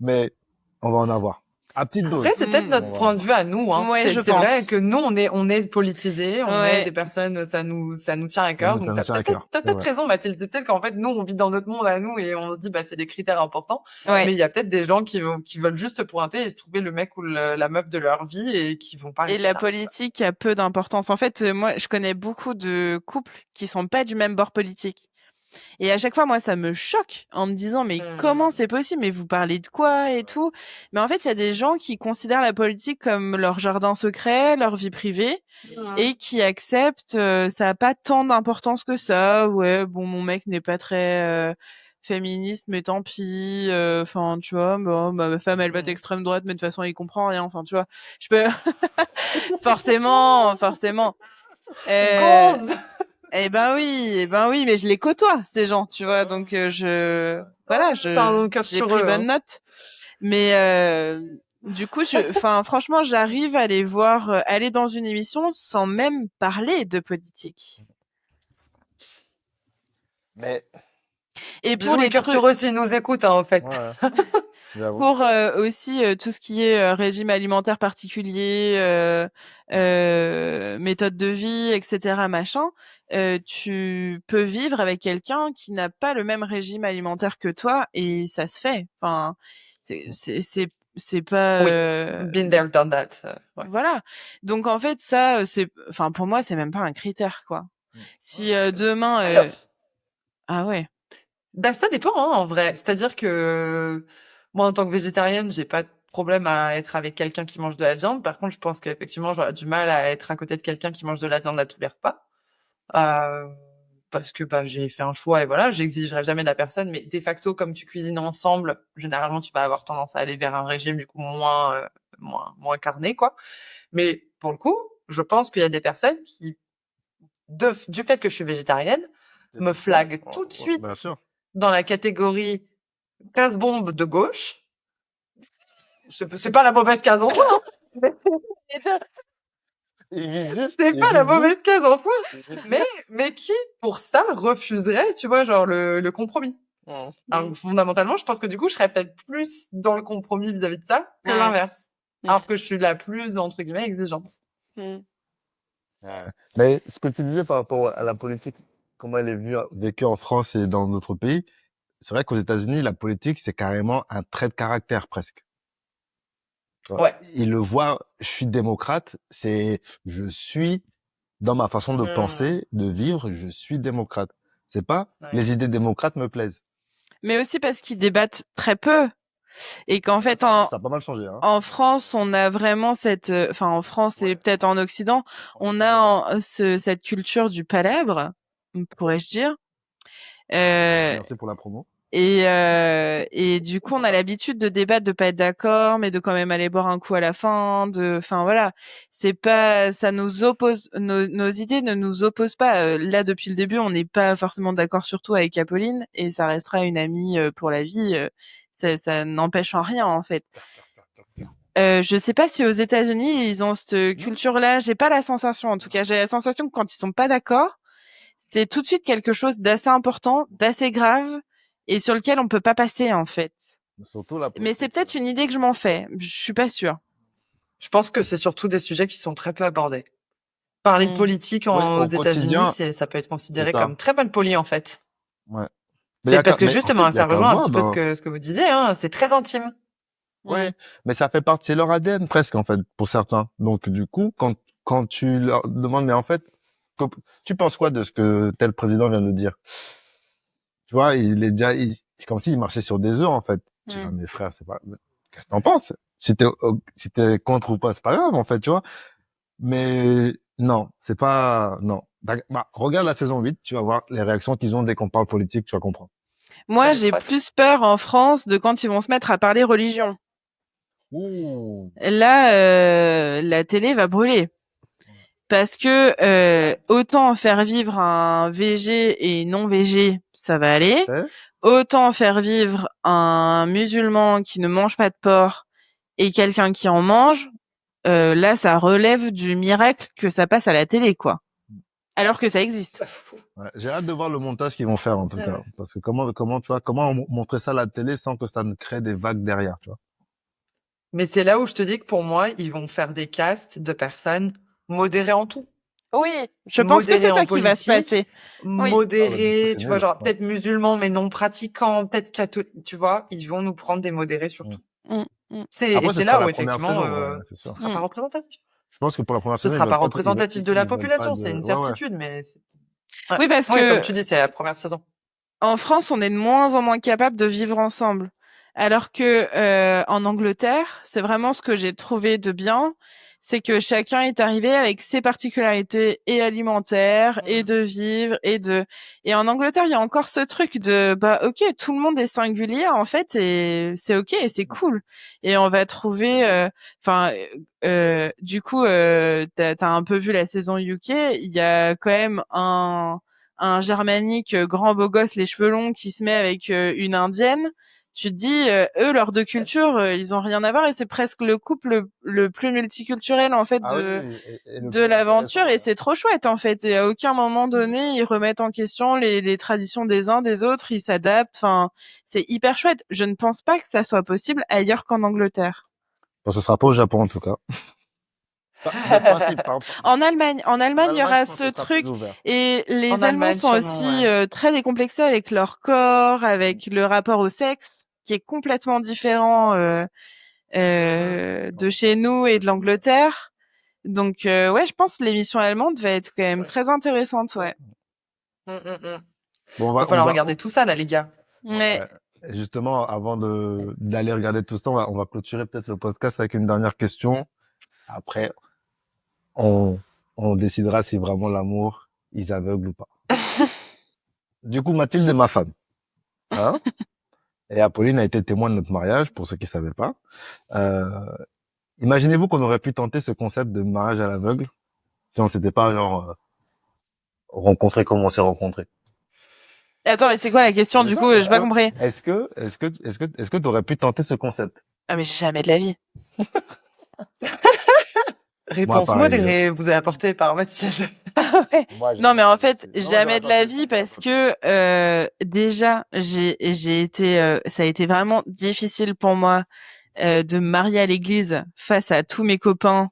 mais on va en avoir. À petite Après, dose. c'est peut-être On notre va en point de avoir. vue à nous, hein. Ouais, je C'est vrai pense. que nous, on est politisés, on est des Ouais. personnes, ça nous tient à cœur. Ça Donc, nous tient à cœur. t'as C'est peut-être vrai. raison, Mathilde. C'est peut-être qu'en fait, nous, on vit dans notre monde à nous et on se dit, bah, c'est des critères importants. Ouais. Mais il y a peut-être des gens qui veulent juste pointer et se trouver le mec ou la meuf de leur vie et qui vont pas Et la réfléchir à tout ça. politique a peu d'importance. En fait, moi, je connais beaucoup de couples qui sont pas du même bord politique. Et à chaque fois, moi, ça me choque en me disant, mais comment c'est possible? Mais vous parlez de quoi et tout? Mais en fait, il y a des gens qui considèrent la politique comme leur jardin secret, leur vie privée, et qui acceptent, ça a pas tant d'importance que ça. Ouais, bon, mon mec n'est pas très féministe, mais tant pis. Enfin, tu vois, bon, ma femme, elle vote extrême droite, mais de toute façon, il comprend rien. Enfin, tu vois, je peux. Forcément. Gonze. Eh ben oui, mais je les côtoie, ces gens, tu vois, donc voilà, T'as un cœur j'ai sur pris eux, bonne hein. note. Mais du coup, franchement, j'arrive à les voir aller dans une émission sans même parler de politique. Mais, Et pour Bisous les et cœur trucs, sur eux s'ils nous écoutent, hein, en fait. ouais, j'avoue. pour aussi tout ce qui est régime alimentaire particulier, méthode de vie, etc., machin, tu peux vivre avec quelqu'un qui n'a pas le même régime alimentaire que toi et ça se fait. Enfin, c'est pas Oui. Been there, done that. Ouais. voilà. Donc en fait ça enfin pour moi c'est même pas un critère quoi. Si demain Alors, ah ouais. bah, ça dépend, hein, en vrai. C'est-à-dire que moi, en tant que végétarienne, j'ai pas de problème à être avec quelqu'un qui mange de la viande. Par contre, je pense qu'effectivement, j'aurais du mal à être à côté de quelqu'un qui mange de la viande à tous les repas. Euh, parce que bah, j'ai fait un choix et voilà, j'exigerai jamais de la personne. Mais de facto, comme tu cuisines ensemble, généralement, tu vas avoir tendance à aller vers un régime du coup moins carné, quoi. Mais pour le coup, je pense qu'il y a des personnes qui, du fait que je suis végétarienne, me flaguent tout de suite Bien sûr. dans la catégorie casse-bombe de gauche. C'est pas la mauvaise case en soi, hein. C'est pas la mauvaise case en soi. Mais qui, pour ça, refuserait, tu vois, genre le compromis. Alors, fondamentalement, je pense que du coup, je serais peut-être plus dans le compromis vis-à-vis de ça que Ouais. l'inverse. Alors que je suis la plus, entre guillemets, exigeante. Mm. Ouais. Mais ce que tu disais par rapport à la politique, comment elle est vécue en France et dans d'autres pays, c'est vrai qu'aux États-Unis, la politique, c'est carrément un trait de caractère presque. Tu vois. Ouais. Ils le voient, je suis démocrate, je suis, dans ma façon de penser, de vivre, je suis démocrate. C'est pas, les idées démocrates me plaisent. Mais aussi parce qu'ils débattent très peu. Et qu'en fait, Ça a pas mal changé, hein. en France, on a vraiment enfin, en France et peut-être en Occident, on a cette culture du palabre, pourrais-je dire. Merci pour la promo. Et du coup, on a l'habitude de débattre, de pas être d'accord, mais de quand même aller boire un coup à la fin, enfin voilà. C'est pas, ça nous oppose, nos idées ne nous opposent pas. Là, depuis le début, on n'est pas forcément d'accord sur tout avec Apolline, et ça restera une amie pour la vie. Ça n'empêche en rien, en fait. Je sais pas si aux États-Unis ils ont cette culture-là. J'ai pas la sensation, en tout cas. J'ai la sensation que quand ils sont pas d'accord, c'est tout de suite quelque chose d'assez important, d'assez grave, et sur lequel on peut pas passer, en fait. Surtout Mais c'est peut-être une idée que je m'en fais. Je suis pas sûre. Je pense que c'est surtout des sujets qui sont très peu abordés. Parler de politique aux États-Unis, ça peut être considéré comme très mal poli, en fait. Ouais. C'est parce que justement, ça rejoint un petit peu ce que vous disiez, hein, c'est très intime. Ouais, mais ça fait partie, c'est leur ADN presque, en fait, pour certains. Donc, du coup, quand tu leur demandes, mais en fait, tu penses quoi de ce que tel président vient de dire? Tu vois, c'est comme s'il marchait sur des œufs, en fait. Tu vois, mes frères, c'est pas, qu'est-ce que t'en penses? Si t'es contre ou pas, c'est pas grave, en fait, tu vois. Mais non, c'est pas, non. Bah, regarde la saison 8, tu vas voir les réactions qu'ils ont dès qu'on parle politique, tu vas comprendre. Moi, j'ai plus peur en France de quand ils vont se mettre à parler religion. Là, la télé va brûler. Parce que autant faire vivre un VG et non VG, ça va aller. Autant faire vivre un musulman qui ne mange pas de porc et quelqu'un qui en mange, là, ça relève du miracle que ça passe à la télé, quoi. Alors que ça existe. Ouais, j'ai hâte de voir le montage qu'ils vont faire, en tout cas. Parce que comment, tu vois, comment montrer ça à la télé sans que ça ne crée des vagues derrière, tu vois. Mais c'est là où je te dis que pour moi, ils vont faire des castes de personnes modérées en tout. Oui, je pense que c'est ça qui va se passer. Modérés, tu vois, genre peut-être musulmans mais non pratiquants, peut-être catholiques, tu vois, ils vont nous prendre des modérés surtout. C'est là où effectivement, ce sera pas représentatif. Je pense que pour la première saison, ce sera pas représentatif de la population, c'est une certitude, mais oui, parce que comme tu dis, c'est la première saison. En France, on est de moins en moins capable de vivre ensemble. Alors que en Angleterre, c'est vraiment ce que j'ai trouvé de bien, c'est que chacun est arrivé avec ses particularités et alimentaires et de vivre et en Angleterre, il y a encore ce truc de OK, tout le monde est singulier en fait et c'est OK et c'est cool. Et on va trouver du coup t'as un peu vu la saison UK, il y a quand même un germanique grand beau gosse les cheveux longs qui se met avec une indienne. Tu te dis, eux, leurs deux cultures, ils ont rien à voir et c'est presque le couple le plus multiculturel en fait Ah oui, et le de plus l'aventure intéressant. et c'est trop chouette en fait. Et à aucun moment donné, ils remettent en question les traditions des uns des autres, ils s'adaptent. Enfin, c'est hyper chouette. Je ne pense pas que ça soit possible ailleurs qu'en Angleterre. Bon, ce sera pas au Japon, en tout cas. De principe, hein. En Allemagne, En il y Allemagne, aura je pense ce que ce sera plus truc. ouvert. Et les En Allemands Allemagne, sont sûrement, aussi ouais. très décomplexés avec leur corps, avec le rapport au sexe, qui est complètement différent de chez nous et de l'Angleterre. Donc ouais, je pense que l'émission allemande va être quand même très intéressante, ouais. Bon, Va falloir regarder tout ça, là, les gars. Ouais. et justement, avant d'aller regarder tout ça, on va clôturer peut-être le podcast avec une dernière question. Après, on, on décidera si vraiment l'amour, ils aveuglent ou pas. Du coup, Mathilde est ma femme. Hein? Et Apolline a été témoin de notre mariage, pour ceux qui savaient pas. Euh, Imaginez-vous qu'on aurait pu tenter ce concept de mariage à l'aveugle si on s'était pas, genre, rencontrés comme on s'est rencontrés. Attends, mais c'est quoi la question du coup? J'ai pas compris. Est-ce que t'aurais pu tenter ce concept? Ah mais jamais de la vie. Moi, Réponse pareil. modérée vous est apportée par Mathilde. Ouais. Moi, Non mais en jamais fait, tenté. Non, jamais j'aurais de pas la pu. vie parce que déjà j'ai été ça a été vraiment difficile pour moi de me marier à l'église face à tous mes copains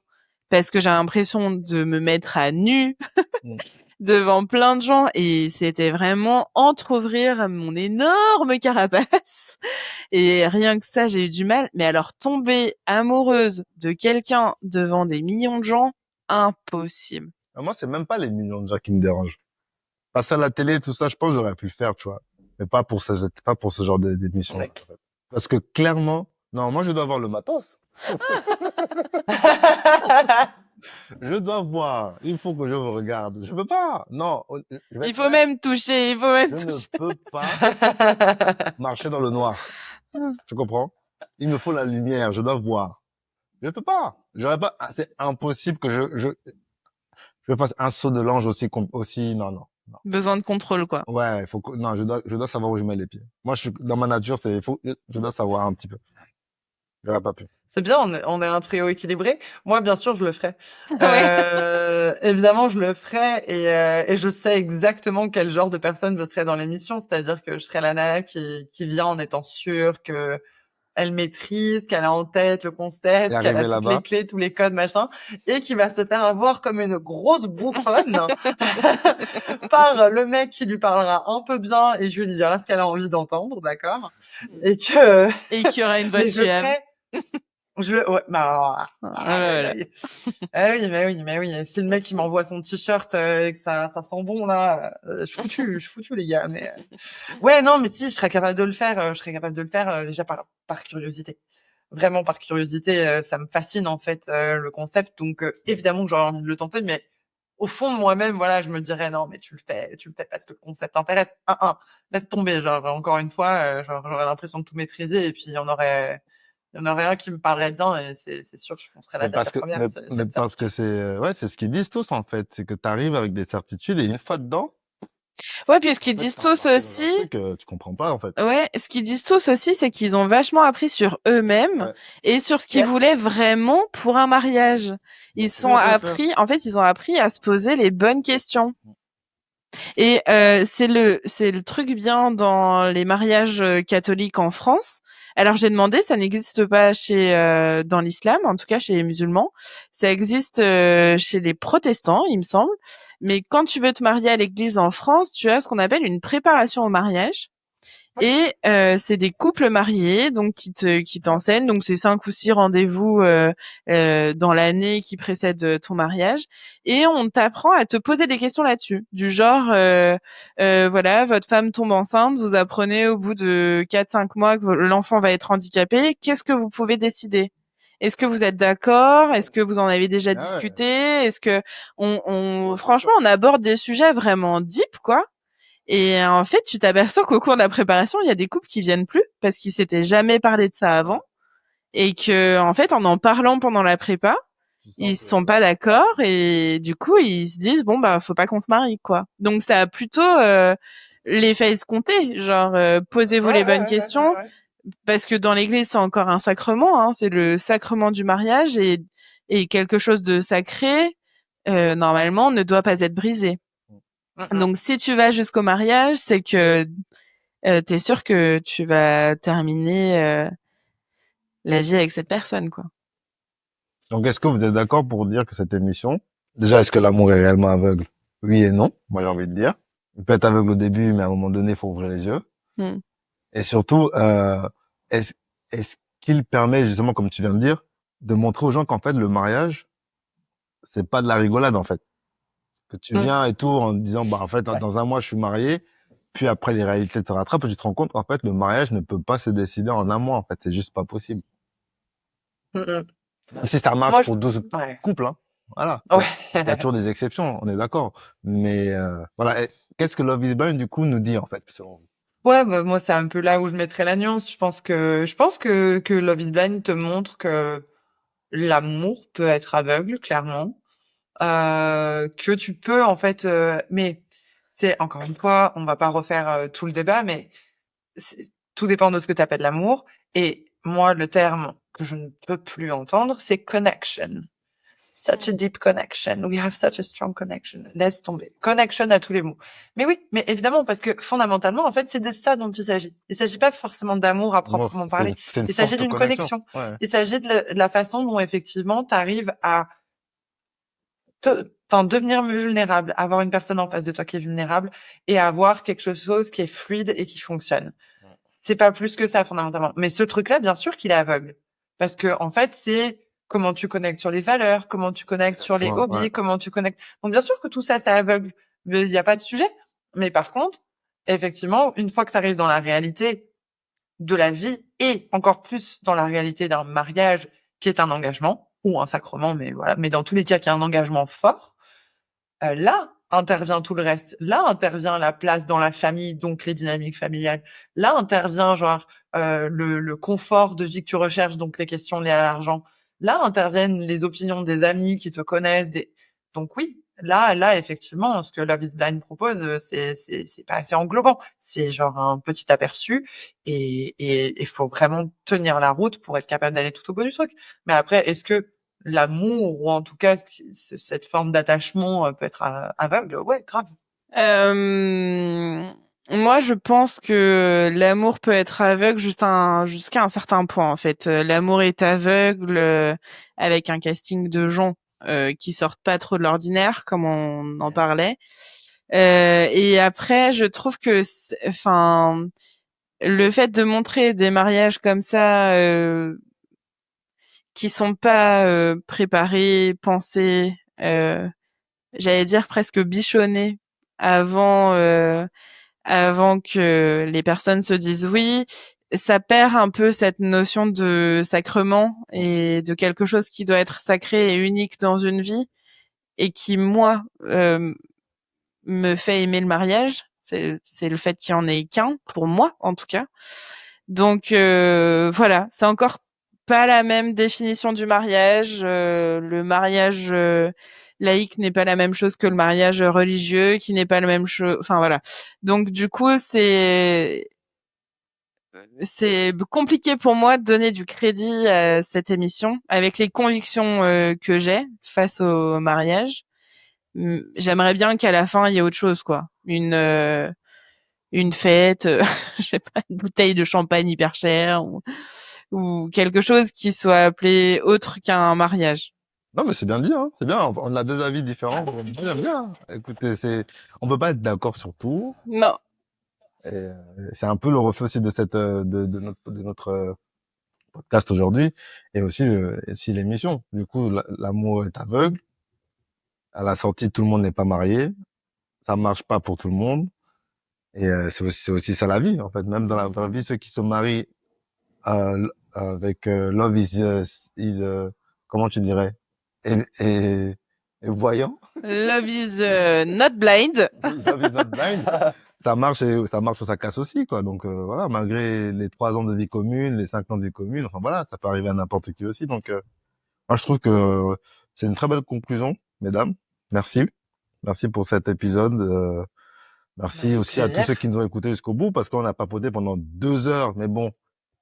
parce que j'ai l'impression de me mettre à nu Mm. devant plein de gens et c'était vraiment entrouvrir mon énorme carapace et rien que ça j'ai eu du mal. Mais alors tomber amoureuse de quelqu'un devant des millions de gens, impossible. Moi, c'est même pas les millions de gens qui me dérangent. Passer à la télé, tout ça, je pense que j'aurais pu le faire, tu vois. Mais pas pour ce genre d'émission. Ouais. Parce que clairement, non, moi, je dois avoir le matos. Je dois voir. Il faut que je vous regarde. Je peux pas. Non. Il faut même toucher, il faut même Je ne toucher. peux pas marcher dans le noir. Tu comprends? Il me faut la lumière. Je dois voir. Je peux pas. J'aurais pas, c'est impossible que je fasse un saut de l'ange aussi, non, non. Besoin de contrôle, quoi. Ouais, non, je dois savoir où je mets les pieds. Moi, dans ma nature, je dois savoir un petit peu. J'aurais pas pu. C'est bien, on est un trio équilibré. Moi, bien sûr, je le ferai. Ouais. Évidemment, je le ferai et je sais exactement quel genre de personne je serai dans l'émission. C'est-à-dire que je serai la nana qui vient en étant sûre que elle maîtrise, qu'elle a en tête le Et concept, qu'elle a arrivé toutes là-bas. les clés, tous les codes, machin, et qui va se faire avoir comme une grosse bouffonne par le mec qui lui parlera un peu bien et je lui dirai ce qu'elle a envie d'entendre, d'accord? Et qu'il y aura une voix mais je suave. ferai, ouais, bah, voilà. mais oui. Si le mec il m'envoie son t-shirt et que ça sent bon là, je suis foutu les gars. Mais ouais, non, mais si, je serais capable de le faire. Je serais capable de le faire déjà par curiosité. Vraiment par curiosité, ça me fascine en fait le concept. Donc évidemment que j'aurais envie de le tenter, mais au fond de moi-même, voilà, je me dirais non, mais tu le fais parce que le concept t'intéresse. Laisse tomber. Genre encore une fois, genre j'aurais l'impression de tout maîtriser et puis il y en aurait un qui me parlerait bien et c'est sûr que je foncerais la tête la première. Mais parce que ouais, c'est ce qu'ils disent tous, en fait. C'est que t'arrives avec des certitudes et une fois dedans. Ouais, puis ce qu'ils disent tous aussi. Tu comprends pas, en fait. Ouais, ce qu'ils disent tous aussi, c'est qu'ils ont vachement appris sur eux-mêmes et sur ce qu'ils voulaient vraiment pour un mariage. Ils ont appris à se poser les bonnes questions. Et c'est le truc bien dans les mariages catholiques en France. Alors j'ai demandé, ça n'existe pas dans l'islam, en tout cas chez les musulmans. Ça existe chez les protestants, il me semble. Mais quand tu veux te marier à l'église en France, tu as ce qu'on appelle une préparation au mariage. Et c'est des couples mariés donc qui t'enseignent, donc c'est 5 ou 6 rendez-vous dans l'année qui précède ton mariage et on t'apprend à te poser des questions là-dessus, du genre voilà, votre femme tombe enceinte, vous apprenez au bout de 4-5 mois que l'enfant va être handicapé, qu'est-ce que vous pouvez décider? Est-ce que vous êtes d'accord? Est-ce que vous en avez déjà Ah discuté? Est-ce que franchement, on aborde des sujets vraiment deep, quoi. Et en fait, tu t'aperçois qu'au cours de la préparation, il y a des couples qui viennent plus parce qu'ils s'étaient jamais parlé de ça avant et que, en fait, en parlant pendant la prépa, ils se sont pas d'accord et du coup, ils se disent bon bah faut pas qu'on se marie, quoi. Donc ça a plutôt l'effet escompté, genre posez-vous les bonnes questions parce que dans l'église c'est encore un sacrement, hein, c'est le sacrement du mariage et quelque chose de sacré normalement ne doit pas être brisé. Donc si tu vas jusqu'au mariage, c'est que t'es sûr que tu vas terminer la vie avec cette personne, quoi. Donc, est-ce que vous êtes d'accord pour dire que cette émission, déjà, est-ce que l'amour est réellement aveugle? Oui et non, moi j'ai envie de dire. Il peut être aveugle au début, mais à un moment donné, il faut ouvrir les yeux. Hmm. Et surtout, est-ce, est-ce qu'il permet, justement, comme tu viens de dire, de montrer aux gens qu'en fait, le mariage, c'est pas de la rigolade, en fait. Que tu viens et tout en disant, bah, en fait, dans un mois, je suis marié. Puis après, les réalités te rattrapent et tu te rends compte qu'en fait, le mariage ne peut pas se décider en un mois. En fait, c'est juste pas possible. Même si ça marche Moi, pour 12 ouais. couples, hein. Voilà. Ouais. Il y a toujours des exceptions, on est d'accord. Mais voilà. Et qu'est-ce que Love is Blind du coup nous dit en fait selon vous? Ouais, bah, moi, c'est un peu là où je mettrais la nuance. Je pense que Love is Blind te montre que l'amour peut être aveugle, clairement. Que tu peux, en fait, mais c'est, encore une fois, on va pas refaire tout le débat, mais tout dépend de ce que tu appelles l'amour. Et moi, le terme que je ne peux plus entendre, c'est connection. Such a deep connection. We have such a strong connection. Laisse tomber. Connection à tous les mots. Mais oui, mais évidemment, parce que fondamentalement, en fait, c'est de ça dont il s'agit. Il s'agit pas forcément d'amour à Moi, proprement parler. c'est une Il s'agit forte d'une connexion. connexion. Ouais. Il s'agit de la façon dont effectivement tu arrives à devenir vulnérable, avoir une personne en face de toi qui est vulnérable et avoir quelque chose qui est fluide et qui fonctionne. C'est pas plus que ça fondamentalement. Mais ce truc-là, bien sûr qu'il est aveugle, parce que en fait, c'est comment tu connectes sur les valeurs, comment tu connectes sur les hobbies, Ouais. comment tu connectes. Donc bien sûr que tout ça, c'est aveugle. Mais il n'y a pas de sujet. Mais par contre, effectivement, une fois que ça arrive dans la réalité de la vie et encore plus dans la réalité d'un mariage qui est un engagement ou un sacrement, mais voilà, mais dans tous les cas, qui est un engagement fort, là intervient tout le reste. Là intervient la place dans la famille, donc les dynamiques familiales. Là intervient genre le confort de vie que tu recherches, donc les questions liées à l'argent. Là interviennent les opinions des amis qui te connaissent. Donc oui, là effectivement, ce que Love is Blind propose, c'est pas assez englobant. C'est genre un petit aperçu et il faut vraiment tenir la route pour être capable d'aller tout au bout du truc. Mais après, est-ce que l'amour ou en tout cas cette forme d'attachement peut être aveugle? Ouais, grave. Moi, je pense que l'amour peut être aveugle jusqu'à un certain point, en fait. L'amour est aveugle avec un casting de gens qui sortent pas trop de l'ordinaire, comme on en parlait. Et après, je trouve que, enfin, le fait de montrer des mariages comme ça qui sont pas préparés, pensés, j'allais dire presque bichonnés avant avant que les personnes se disent oui, ça perd un peu cette notion de sacrement et de quelque chose qui doit être sacré et unique dans une vie et qui moi me fait aimer le mariage. C'est le fait qu'il y en ait qu'un pour moi en tout cas. Donc voilà, c'est encore pas la même définition du mariage. Le mariage laïque n'est pas la même chose que le mariage religieux, qui n'est pas la même chose. Enfin voilà. Donc du coup, c'est compliqué pour moi de donner du crédit à cette émission avec les convictions que j'ai face au mariage. J'aimerais bien qu'à la fin il y ait autre chose, quoi. Une fête, je sais pas, une bouteille de champagne hyper chère ou quelque chose qui soit appelé autre qu'un mariage. Non, mais c'est bien dit, hein. C'est bien. On a deux avis différents. J'aime bien. Écoutez, on peut pas être d'accord sur tout. Non. Et c'est un peu le reflet aussi de de notre podcast aujourd'hui et aussi l'émission. Du coup, l'amour est aveugle. À la sortie, tout le monde n'est pas marié. Ça marche pas pour tout le monde. Et c'est aussi ça la vie, en fait. Même dans la vraie vie, ceux qui se marient avec Love comment tu dirais, et voyant. Love is not blind. Love is not blind. Ça marche ou ça casse aussi, quoi. Donc voilà, malgré les 3 ans de vie commune, les 5 ans de vie commune, enfin voilà, ça peut arriver à n'importe qui aussi. Donc moi je trouve que c'est une très belle conclusion, mesdames. Merci pour cet épisode. Merci aussi à tous ceux qui nous ont écoutés jusqu'au bout, parce qu'on a papoté pendant 2 heures, mais bon,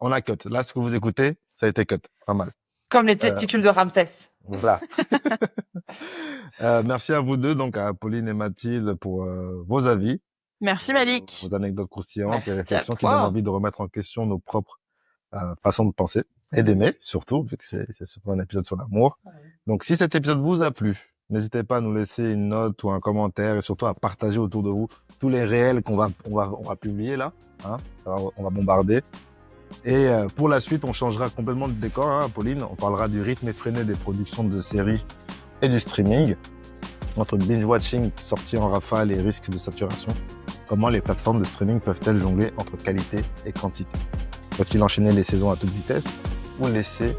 on a cut. Là, ce que vous écoutez, ça a été cut, pas mal. Comme les testicules de Ramsès. Voilà. Merci à vous deux, donc à Pauline et Mathilde, pour vos avis. Merci Malik. Vos anecdotes croustillantes, Merci les réflexions à qui toi. donnent envie de remettre en question nos propres façons de penser et d'aimer, surtout, vu que c'est surtout un épisode sur l'amour. Donc, si cet épisode vous a plu, n'hésitez pas à nous laisser une note ou un commentaire, et surtout à partager autour de vous tous les réels qu'on va publier là. Hein, on va bombarder. Et pour la suite, on changera complètement de décor, hein, Pauline. On parlera du rythme effréné des productions de séries et du streaming. Entre binge-watching, sortie en rafale et risque de saturation, comment les plateformes de streaming peuvent-elles jongler entre qualité et quantité? Faut-il enchaîner les saisons à toute vitesse ou laisser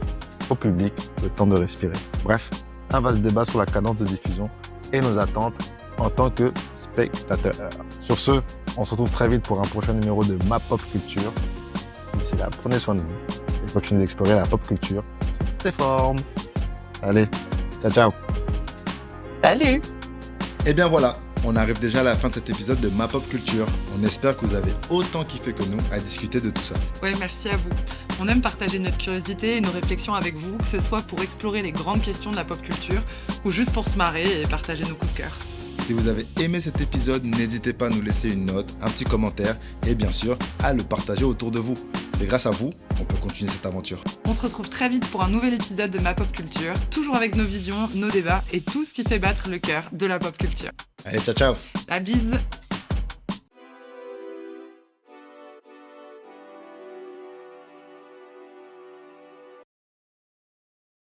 au public le temps de respirer? Bref, un vaste débat sur la cadence de diffusion et nos attentes en tant que spectateurs. Sur ce, on se retrouve très vite pour un prochain numéro de Ma Pop Culture. D'ici là, prenez soin de vous et continuez d'explorer la pop culture sous toutes ses formes. Allez, ciao ciao. Salut! Et bien voilà, on arrive déjà à la fin de cet épisode de Ma Pop Culture. On espère que vous avez autant kiffé que nous à discuter de tout ça. Ouais, merci à vous. On aime partager notre curiosité et nos réflexions avec vous, que ce soit pour explorer les grandes questions de la pop culture ou juste pour se marrer et partager nos coups de cœur. Si vous avez aimé cet épisode, n'hésitez pas à nous laisser une note, un petit commentaire et bien sûr à le partager autour de vous. C'est grâce à vous qu'on peut continuer cette aventure. On se retrouve très vite pour un nouvel épisode de Ma Pop Culture, toujours avec nos visions, nos débats et tout ce qui fait battre le cœur de la pop culture. Allez, ciao ciao! La bise!